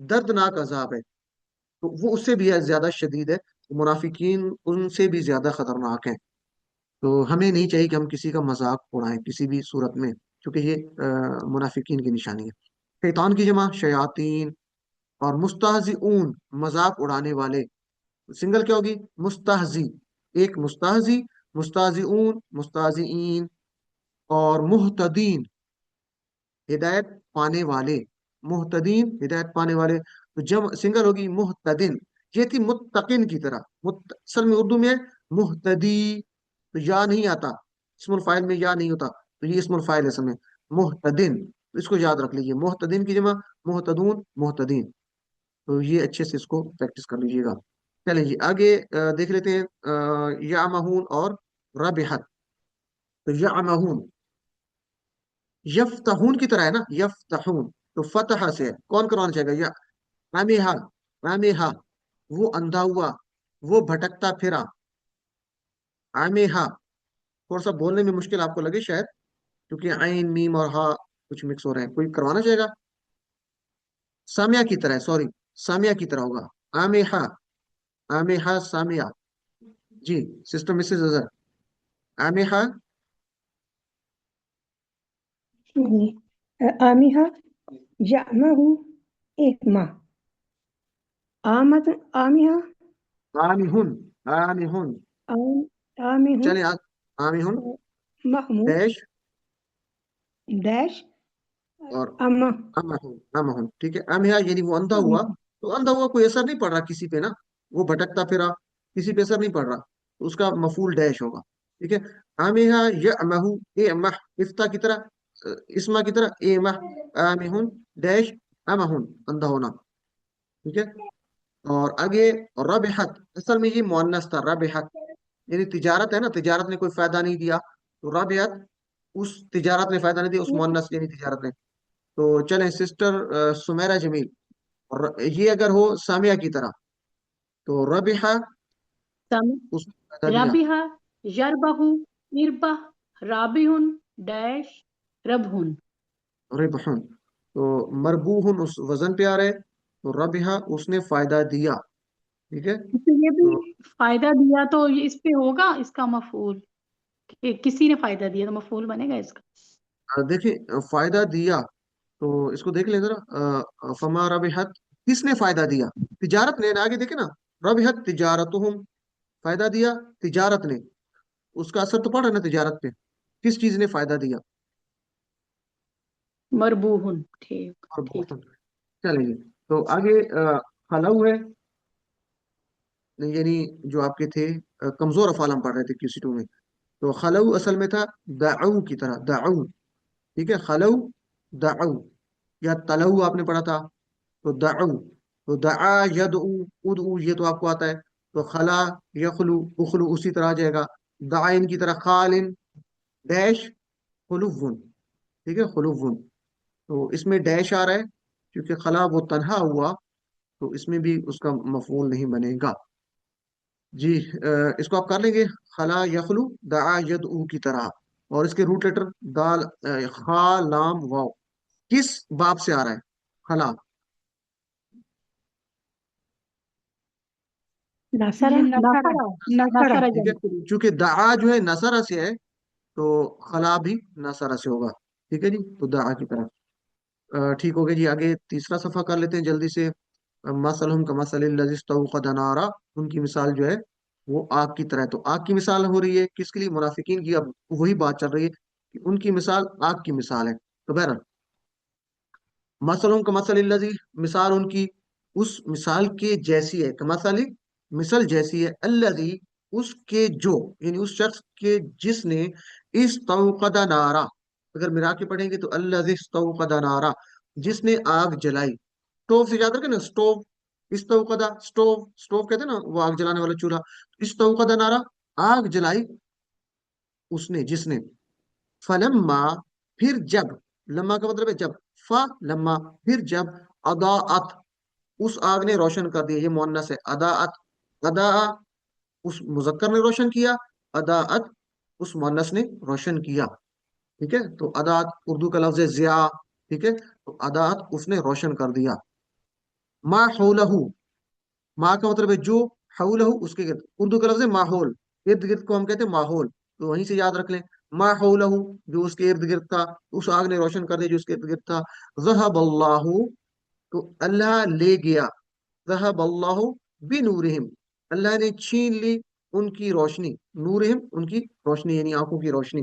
دردناک عذاب ہے. تو وہ اس سے بھی زیادہ شدید ہے. منافقین ان سے بھی زیادہ خطرناک ہیں. تو ہمیں نہیں چاہیے کہ ہم کسی کا مذاق اڑائیں کسی بھی صورت میں، کیونکہ یہ منافقین کی نشانی ہے. شیطان کی جمع شیاطین، اور مستہزئون مذاق اڑانے والے. سنگل کیا ہوگی؟ مستہزی. ایک مستہزی، مستہزئون، مستہزئین. اور محتدین ہدایت پانے والے، محتدین ہدایت پانے والے، تو جب سنگل ہوگی محتدن، یہ تھی متقن کی طرح، اصل میں اردو میں محتدی، تو یا نہیں آتا، اسم الفاعل میں یا نہیں ہوتا، تو یہ اسم الفاعل ہے اصل میں محتدن، تو اس کو یاد رکھ لیجیے، محتدین کی جمع محتدون محتدین، تو یہ اچھے سے اس کو پریکٹس کر لیجیے گا۔ چلیں جی آگے دیکھ لیتے ہیں یعمہون اور ربحت، تو یعمہون یفتحون کی طرح ہے نا، یفتحون تو فتح سے ہے، کون کروانا چاہے گا؟ یا عمیہا، عمیہا وہ اندھا ہوا، وہ بھٹکتا پھرا، عمیہا تھوڑا سا بولنے میں مشکل آپ کو لگے شاید، کیونکہ عین میم اور ہا کچھ مکس ہو رہے ہیں، کوئی کروانا چاہے گا؟ سامیہ کی طرح، سوری سامیہ کی طرح ہوگا، عمیہا، عمیہا سامیہ، جی سسٹر مسز اظہر، عمیہا آمیہ یعمہ اہما آمد آمیہ عامہن، عامہن، آمہ چلیں عامہن محمود ڈیش ڈیش اور امہ امہن، ٹھیک ہے، امہا یعنی وہ اندھا ہوا، تو اندھا ہوا کوئی اثر نہیں پڑ رہا کسی پہ نا، وہ بھٹکتا پھرا کسی پہ اثر نہیں پڑ رہا، تو اس کا مفعول ڈیش ہوگا، ٹھیک ہے، امہا یعمہ اعمہ، افتح کی طرح، اسما کی طرح، اعمہ امہن ڈیش امہن اندھا ہونا، ٹھیک ہے، اور آگے ربحت، اصل میں یہ مؤنث تھا، ربحت یعنی تجارت ہے نا، تجارت نے کوئی فائدہ نہیں دیا، تو ربحت اس تجارت نے فائدہ نہیں دیا، اس مؤنث یعنی تجارت نے، تو چلیں سسٹر سمیرہ جمیل، اور یہ اگر ہو سامیہ کی طرح تو ربحہ سم اس نے فائدہ دیا، ربح یربح اربح رابح ڈیش ربح ربحن تو مربوحن اس وزن پہ آ رہے، تو ربحہ اس نے فائدہ دیا، ٹھیک ہے، تو یہ بھی تو فائدہ دیا تو یہ اس پہ ہوگا اس کا مفعول، کہ کسی نے فائدہ دیا تو مفعول بنے گا اس کا۔ دیکھیں فائدہ دیا، تو اس کو دیکھ لیں ذرا، فما ربحت کس نے فائدہ دیا؟ تجارت نے، آگے دیکھیں نا، ربحت تجارتہم فائدہ دیا تجارت نے، اس کا اثر تو پڑ رہا ہے نا تجارت پہ، کس چیز نے فائدہ دیا؟ مربوح ٹھیک اور ٹھیک بہت چلیں جی، تو آگے خلو ہے، یعنی جو آپ کے تھے کمزور افعال ہم پڑھ رہے تھے QC2 میں، تو خلو اصل میں تھا دعو کی طرح، دعو، ٹھیک ہے، خلو دعو، یا تلو آپ نے پڑھا تھا، تو دعو، تو دعا یدعو ادعو یہ تو آپ کو آتا ہے، تو خلا یخلو اخلو اسی طرح آ جائے گا، دعائن کی طرح خالن ڈیش خلوون، ٹھیک ہے، خلوون، تو اس میں ڈیش آ رہا ہے کیونکہ خلا وہ تنہا ہوا، تو اس میں بھی اس کا مفعول نہیں بنے گا، جی اس کو آپ کر لیں گے، خلا یخلو دعا یدعو کی طرح، اور اس کے روٹ لیٹر دال خا لام واو، کس باب سے آ رہا ہے خلا؟ نصرہ یہ نصرہ، نصرہ نصرہ، نصرہ ٹھیک ہے، جمع چونکہ دعا جو ہے نصرہ سے ہے، تو خلا بھی نصرہ سے ہوگا، ٹھیک ہے جی، تو دعا کی طرف ٹھیک ہو گیا جی، آگے تیسرا صفحہ کر لیتے ہیں جلدی سے، مثلہم کمثل الذی استوقد نارا، ان کی مثال جو ہے وہ آگ کی طرح ہے، تو آگ کی مثال ہو رہی ہے کس کے لیے؟ منافقین کی، اب وہی بات چل رہی ہے کہ ان کی مثال آگ کی مثال ہے، تو بہرحال مثلہم کمثل الذی، مثال ان کی اس مثال کے جیسی ہے، کمثل مثل جیسی ہے، الذی اس کے جو، یعنی اس شخص کے جس نے استوقد نارا، اگر ملا کے پڑھیں گے تو الذی استوقد نارا، جس نے آگ جلائی، اسٹوو سے یاد رکھیں نا، اسٹوو، استوقدہ اسٹوو، اسٹوو کہتے ہیں نا وہ آگ جلانے والا چولہا، استوقدہ نارا آگ جلائی اس نے، جس نے، فلما پھر جب، لما کا مطلب ہے جب، لما پھر جب، اضاءت اس آگ نے روشن کر دیا، یہ مؤنث ہے، اضاءت، اضاء اس مذکر نے روشن کیا، اضاءت اس مؤنث نے روشن کیا، ٹھیک ہے، تو اضاءت اردو کا لفظ ہے ضیاء، ٹھیک ہے، تو اضاءت اس نے روشن کر دیا، ما حولہ، ما کا مطلب ہے جو، حولہ اس کے گرد، اردو کا لفظ ہے ماحول، ارد گرد کو ہم کہتے ہیں ماحول، تو وہیں سے یاد رکھ لیں، ما حولہ جو اس کے ارد گرد تھا، اس آگ نے روشن کر دیا جو اس کے ارد گرد تھا، ذہب اللہ تو اللہ لے گیا، ذہب اللہ بنورہم اللہ نے چھین لی ان کی روشنی، نورہم ان کی روشنی یعنی آنکھوں کی روشنی،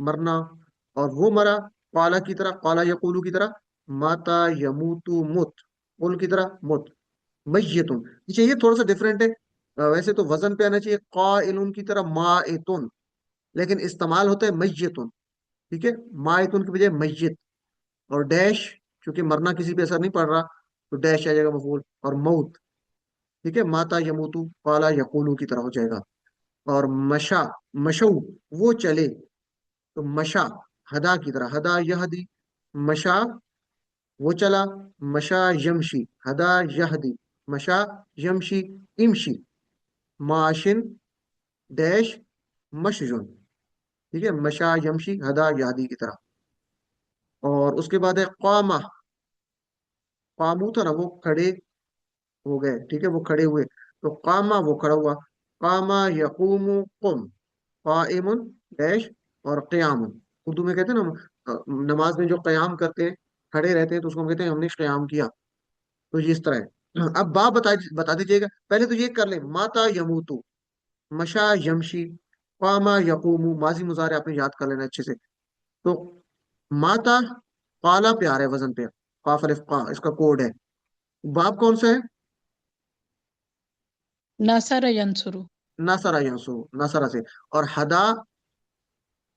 مرنا، اور وہ مرا قالا کی طرح، قالا یقولو کی طرح، ماتا یموتو مت، قول کی طرح مت، میتن، اچھا یہ تھوڑا سا ڈفرینٹ ہے، ویسے تو وزن پہ آنا چاہیے قائلن کی طرح مائتن، لیکن استعمال ہوتا ہے میتن، ٹھیک ہے، مائتن کی بجائے میت، اور ڈیش چونکہ مرنا کسی پہ اثر نہیں پڑ رہا تو ڈیش آ جائے گا مفعول، اور موت، ٹھیک ہے، ماتا یموتو قالا یقولو کی طرح ہو جائے گا، اور مشا، مشو وہ چلے، تو مشا ہدا کی طرح، ہدا یہدی، مشا وہ چلا، مشا یمشی، ہدا یہدی، مشا یمشی، امشی، معاشن ڈیش مشجن، ٹھیک ہے، مشا یمشی ہدا یہدی کی طرح، اور اس کے بعد ہے قامہ، قامو تھا نا وہ کھڑے ہو گئے، ٹھیک ہے، وہ کھڑے ہوئے، تو قامہ وہ کھڑا ہوا، قامہ یقوم قم، قائم ڈیش، اور قیام، اردو میں کہتے ہیں نا نماز میں جو قیام کرتے ہیں کھڑے رہتے ہیں تو اس کو ہم کہتے ہیں ہم نے قیام کیا، تو یہ اس طرح ہے۔ اب باب بتا دیجیے گا، پہلے تو یہ کر لیں، ماتا یموتو، مشا یمشی، قاما یقوم، ماضی مضارع آپ نے یاد کر لینا اچھے سے، تو ماتا قالا پہ آ رہا ہے وزن پہ، قاف الف قا اس کا کوڈ ہے، باب کون سا ہے؟ نصر ینصرو، نصرہ ینصرو، نصرہ سے، اور ہدا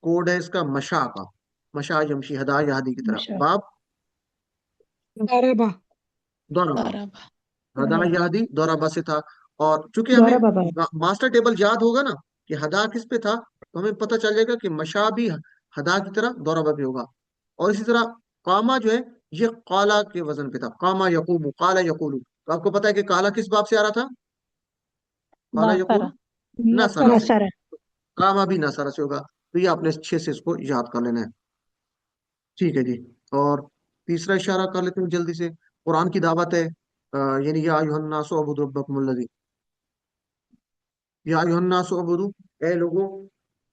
کوڈ ہے اس کا مشا کا، مشا یمشی ہدا یہدی کی طرح، مشا باب ضربہ ضربہ، ضرب، ہدا یہدی ضربہ سے تھا، اور چونکہ ہمیں ضربہ بھائی ماسٹر ٹیبل یاد ہوگا نا کہ ہدا کس پہ تھا، تو ہمیں پتہ چل جائے گا کہ مشا بھی ہدا کی طرح ضربہ پہ ہوگا، اور اسی طرح قاما جو ہے یہ قالا کے وزن پہ تھا، قاما یقوم، قالا یقولو، تو آپ کو پتا ہے کہ قالا کس باب سے آ رہا تھا، قالا ناصرہ، یقولو نصرہ سے، نصر ہے قاما بھی نصرہ سے ہوگا، تو یہ آپ نے اچھے سے اس کو یاد کر لینا ہے، ٹھیک ہے جی، اور تیسرا اشارہ کر لیتے ہیں جلدی سے، قرآن کی دعوت ہے، یعنی یا ایھا الناس اعبدوا ربکم الذی، یا ایھا الناس اعبدوا، اے لوگوں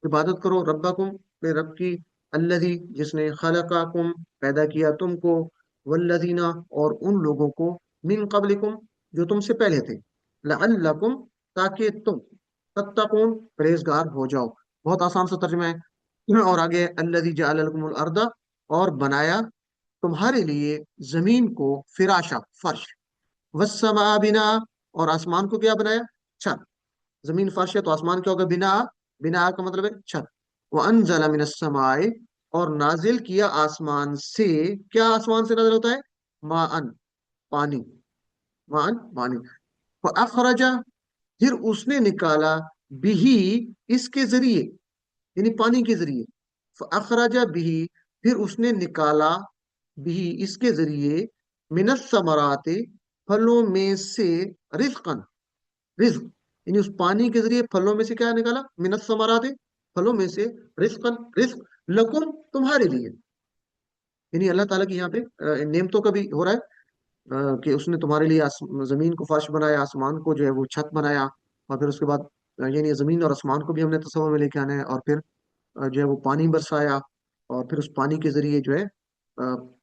عبادت کرو، ربکم اپنے رب کی، الذی جس نے خلقکم پیدا کیا تم کو، والذین اور ان لوگوں کو، من قبلکم جو تم سے پہلے تھے، لعلکم تاکہ تم، تتقون پرہیزگار ہو جاؤ، بہت آسان سا ترجمہ ہے، اور آگے الذی جعل لکم الارض اور بنایا تمہارے لیے زمین کو، فراشا فرش، والسماء بنا اور آسمان کو کیا بنایا، چھت، زمین فرش ہے تو آسمان کیا ہوگا، بنا، بنا کا مطلب ہے چھت، وانزل من السماء اور نازل کیا آسمان سے، کیا آسمان سے نازل ہوتا ہے، ماء پانی، ماء پانی، فاخرج پھر اس نے نکالا، بھی اس کے ذریعے، یعنی پانی کے ذریعے، فاخرج بھی پھر اس نے نکالا، بھی اس کے ذریعے، من الثمرات پھلوں میں سے، رزقا رزق، یعنی اس پانی کے ذریعے پھلوں میں سے کیا نکالا، من الثمرات پھلوں میں سے، رزقا رزق، لکم تمہارے لیے، یعنی اللہ تعالیٰ کی یہاں پہ نعمتوں کا بھی ہو رہا ہے، کہ اس نے تمہارے لیے زمین کو فرش بنایا، آسمان کو جو ہے وہ چھت بنایا، اور پھر اس کے بعد یعنی زمین اور آسمان کو بھی ہم نے تصور میں لے کے آنا ہے، اور پھر جو ہے وہ پانی برسایا، اور پھر اس پانی کے ذریعے جو ہے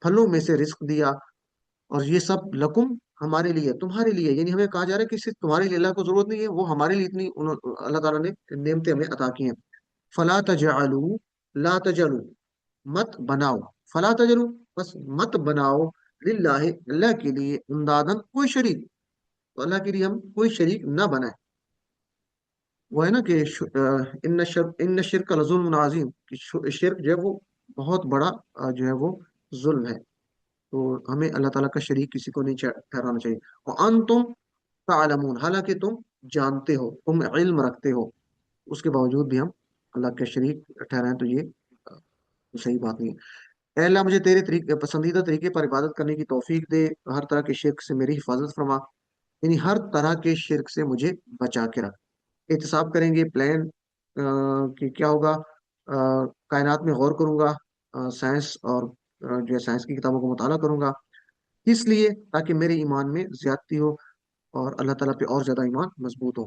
پھلوں میں سے رزق دیا، اور یہ سب لکم ہمارے لیے، تمہارے لیے، یعنی ہمیں کہا جا رہا ہے کہ صرف تمہارے لیے اللہ کو ضرورت نہیں ہے، وہ ہمارے لیے اتنی اللہ تعالیٰ نے نعمتیں ہمیں عطا کی ہیں، فلا تجعلوا لا تجعلوا مت بناؤ، فلا تجعلوا بس مت بناؤ، للہ اللہ کے لیے، اندادن کوئی شریک، تو اللہ کے لیے ہم کوئی شریک نہ بنائیں، وہ ہے نا کہ ان شرک لظلم عظیم، کہ شرک جو ہے وہ بہت بڑا جو ہے وہ ظلم ہے، تو ہمیں اللہ تعالیٰ کا شریک کسی کو نہیں ٹھہرانا چاہیے، وانتم تعلمون حالانکہ تم جانتے ہو، تم علم رکھتے ہو، اس کے باوجود بھی ہم اللہ کے شریک ٹھہرائیں تو یہ صحیح بات نہیں ہے۔ اے اللہ مجھے تیرے پسندیدہ طریقے پر عبادت کرنے کی توفیق دے، ہر طرح کے شرک سے میری حفاظت فرما، یعنی ہر طرح کے شرک سے مجھے بچا کے رکھ، احتساب کریں گے، پلان کہ کیا ہوگا، کائنات میں غور کروں گا، سائنس اور جو ہے سائنس کی کتابوں کو مطالعہ کروں گا، اس لیے تاکہ میرے ایمان میں زیادتی ہو اور اللہ تعالیٰ پہ اور زیادہ ایمان مضبوط ہو،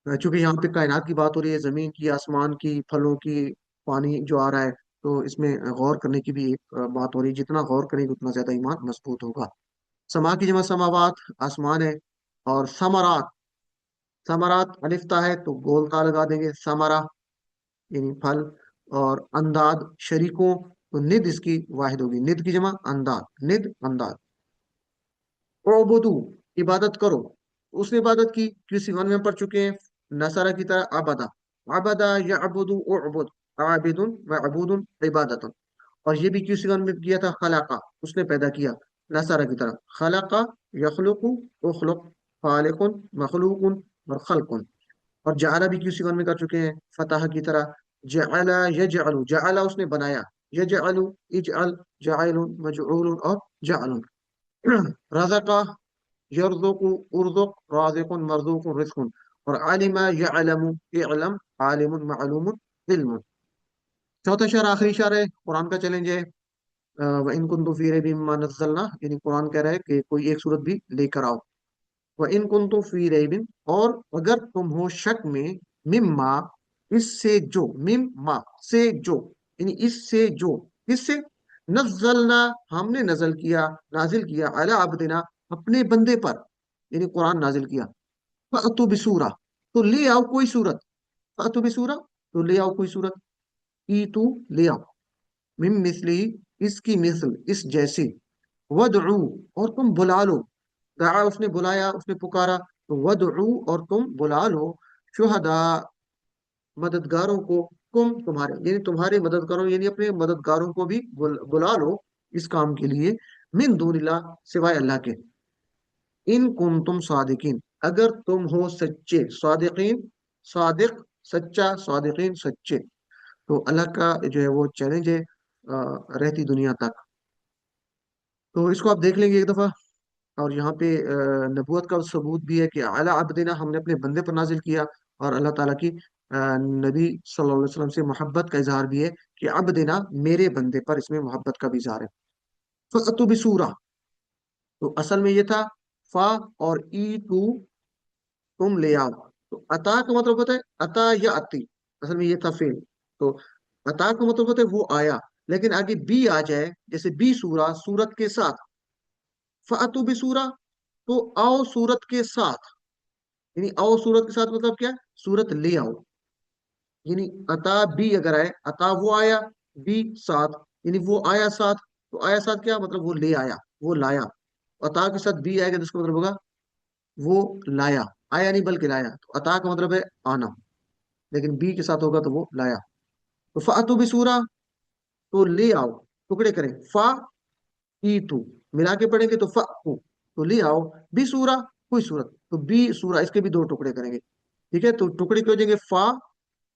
چونکہ یہاں پہ کائنات کی بات ہو رہی ہے، زمین کی، آسمان کی، پھلوں کی، پانی جو آ رہا ہے، تو اس میں غور کرنے کی بھی ایک بات ہو رہی ہے، جتنا غور کریں گے اتنا زیادہ ایمان مضبوط ہوگا، سما کی جمع سماوات آسمان ہے، اور ثمرات، ثمرات الف تا ہے تو گول تا لگا دیں گے، ثمرہ یعنی پھل، اور انداد شریکوں، تو ند اس کی واحد ہوگی، ند کی جمع انداد، ند انداد. اعبدو عبادت کرو، اس نے عبادت کی، کسی ون میں پڑھ چکے ہیں، نصارہ کی طرح عبدا، عبدا یعبدو اعبد، عابد معبود عبادت. اور یہ بھی کیو سی ون میں کیا تھا، خلقہ اس نے پیدا کیا، نصارہ کی طرح خلقہ یخلق اخلق، خالق مخلوق اور خلق. اور جعلہ بھی کیو سی ون میں کر چکے ہیں، فتح کی طرح جعل یجعل، جعل اس نے بنایا، یجعل اجعل جعل مجعول اور جعل. رزقہ یرزق ارزق رازق مرزوق رزق. اور علم یعلم اعلم عالم معلوم علم. چوتھا شعر آخری شعر ہے، قرآن کا چیلنج ہے. وَإِن كُنتُم فِي رَيْبٍ مِّمَّا نَزَّلْنَا، یعنی قرآن کہہ رہا ہے کہ کوئی ایک صورت بھی لے کر آؤ. وَإِن كُنتُم فِي رَيْبٍ، اور اگر تم ہو شک میں، مما اس سے جو، مما سے جو، یعنی اس سے جو، اس سے نزلنا ہم نے نازل کیا علی عبدنا اپنے بندے پر، یعنی قرآن نازل کیا. فَأْتُوا بِسورہ، تو لے آؤ کوئی صورت، فَأْتُوا بِسورہ تو لے آؤ کوئی صورت، ایتو لے آؤ، من مثلی اس کی مثل اس جیسی، ودعو اور تم بلا لو، دعا اس نے بلایا، اس نے پکارا، تو ودعو اور تم بلا لو، شہداء مددگاروں کو، تمہارے یعنی تمہارے مددگاروں، یعنی اپنے مددگاروں کو بھی بلا لو اس کام کے لیے، من دون اللہ سوائے اللہ کے. ان کنتم صادقین اگر تم ہو سچے، صادقین صادق سچا، صادقین سچے. تو اللہ کا جو ہے وہ چیلنج ہے رہتی دنیا تک. تو اس کو آپ دیکھ لیں گے ایک دفعہ. اور یہاں پہ نبوت کا ثبوت بھی ہے کہ اعلیٰ عبدنا ہم نے اپنے بندے پر نازل کیا، اور اللہ تعالیٰ کی نبی صلی اللہ علیہ وسلم سے محبت کا اظہار بھی ہے کہ عبدنا میرے بندے پر، اس میں محبت کا بھی اظہار ہے. فَأْتُوا بِسُورَہ، تو اصل میں یہ تھا فا اور ای تو، تم لے آؤ. تو عطا کا مطلب ہوتا ہے عطا یا اتی، اصل میں یہ تھا فعل. تو عطا کا مطلب ہوتا ہے وہ آیا، لیکن آگے بی آ جائے، جیسے بی سورہ سورت کے ساتھ، فَأْتُوا بِسُورَہ تو آؤ سورت کے ساتھ، یعنی آؤ سورت کے ساتھ مطلب کیا، سورت لے آؤ. یعنی عطا بی اگر آئے، عطا وہ آیا، بی ساتھ، یعنی وہ آیا ساتھ. تو آیا ساتھ کیا مطلب، وہ لے آیا، وہ لایا. عطا کے ساتھ بی آئے گا، جس کا مطلب ہوگا وہ لایا، آیا نہیں بلکہ لایا. تو عطا کا مطلب ہے آنا، لیکن بی کے ساتھ ہوگا تو وہ لایا. تو فَأْتُوا بِسُورَہ تو لے آؤ، ٹکڑے کریں، فا ای تو ملا کے پڑھیں گے تو فَأْتُوا تو لے آؤ، بی سورہ کوئی صورت، تو بی سورہ اس کے بھی دو ٹکڑے کریں گے. ٹھیک ہے، تو ٹکڑے کیوں جائیں گے، فا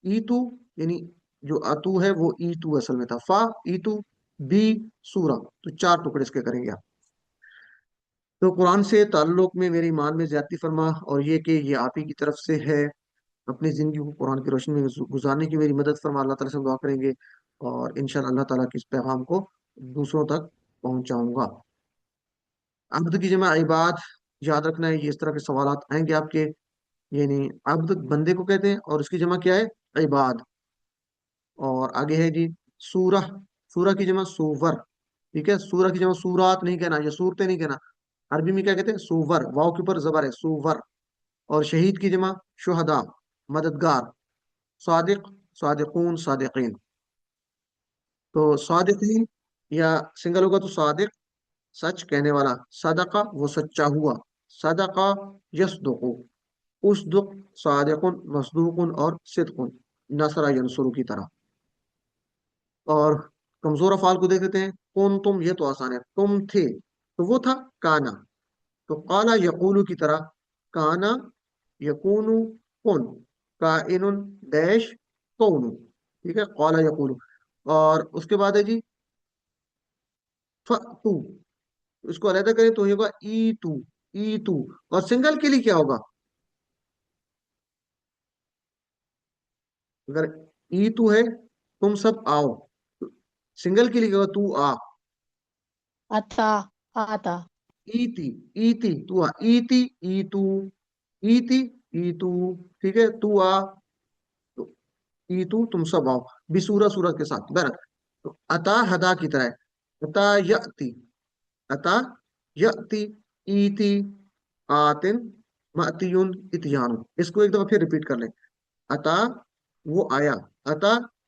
ای تو، یعنی جو اتو ہے وہ ای تو اصل میں تھا، فا ای تو بی سورہ، تو چار ٹکڑے اس کے کریں گے آپ. تو قرآن سے تعلق میں میری ایمان میں زیادتی فرما، اور یہ کہ یہ آپ ہی کی طرف سے ہے. اپنی زندگی کو قرآن کی روشنی میں گزارنے کی میری مدد فرما. اللہ تعالیٰ سے دعا کریں گے، اور انشاءاللہ اللہ تعالیٰ کے اس پیغام کو دوسروں تک پہنچاؤں گا. عبد کی جمع عباد یاد رکھنا ہے، یہ اس طرح کے سوالات آئیں گے آپ کے. یعنی عبد بندے کو کہتے ہیں، اور اس کی جمع کیا ہے، عباد. اور آگے ہے جی سورہ، سورہ کی جمع سور. ٹھیک ہے، سورہ کی جمع سورات نہیں کہنا، یا صورتیں نہیں کہنا. عربی میں کیا کہتے ہیں، سور، واو کے اوپر زبر ہے، سور. اور شہید کی جمع شہداء، مددگار. صادق صادقون صادقین. تو صادقین یا سنگل ہوگا تو صادق سچ کہنے والا، صدقہ وہ سچا ہوا، صدقہ یصدق، اصدق صادق مصدوق اور صدق، نصر ینصر کی طرح. اور کمزور افعال کو دیکھ لیتے ہیں. کون تم، یہ تو آسان ہے، تم تھے تو وہ تھا کانا، تو قالا یقولو کی طرح، کانا یکونو کن، کائن ڈیش کونو. ٹھیک ہے، قالا یقولو. اور اس کے بعد ہے جی فَأْتُو، اس کو علیحدہ کریں تو یہ ہوگا ایتو، ایتو. اور سنگل کے لیے کیا ہوگا، اگر ایتو ہے تم سب آؤ، سنگل کے لیے کیا ہوگا، تو آ. اتا آتا ایتی، ایتی تو آ، ایتی ایتو، ایتی ایتو. ٹھیک ہے، تو آ، تو ایتو تم سب آؤ، بسورہ سورہ کے ساتھ. بہرحال تو عطا ہدا کی طرح ہے، عطا یأتی، عطا یأتی، ایتی آتن، مأتیون اتیان. اس کو ایک دفعہ پھر ریپیٹ کر لیں. عطا وہ آیا، عطا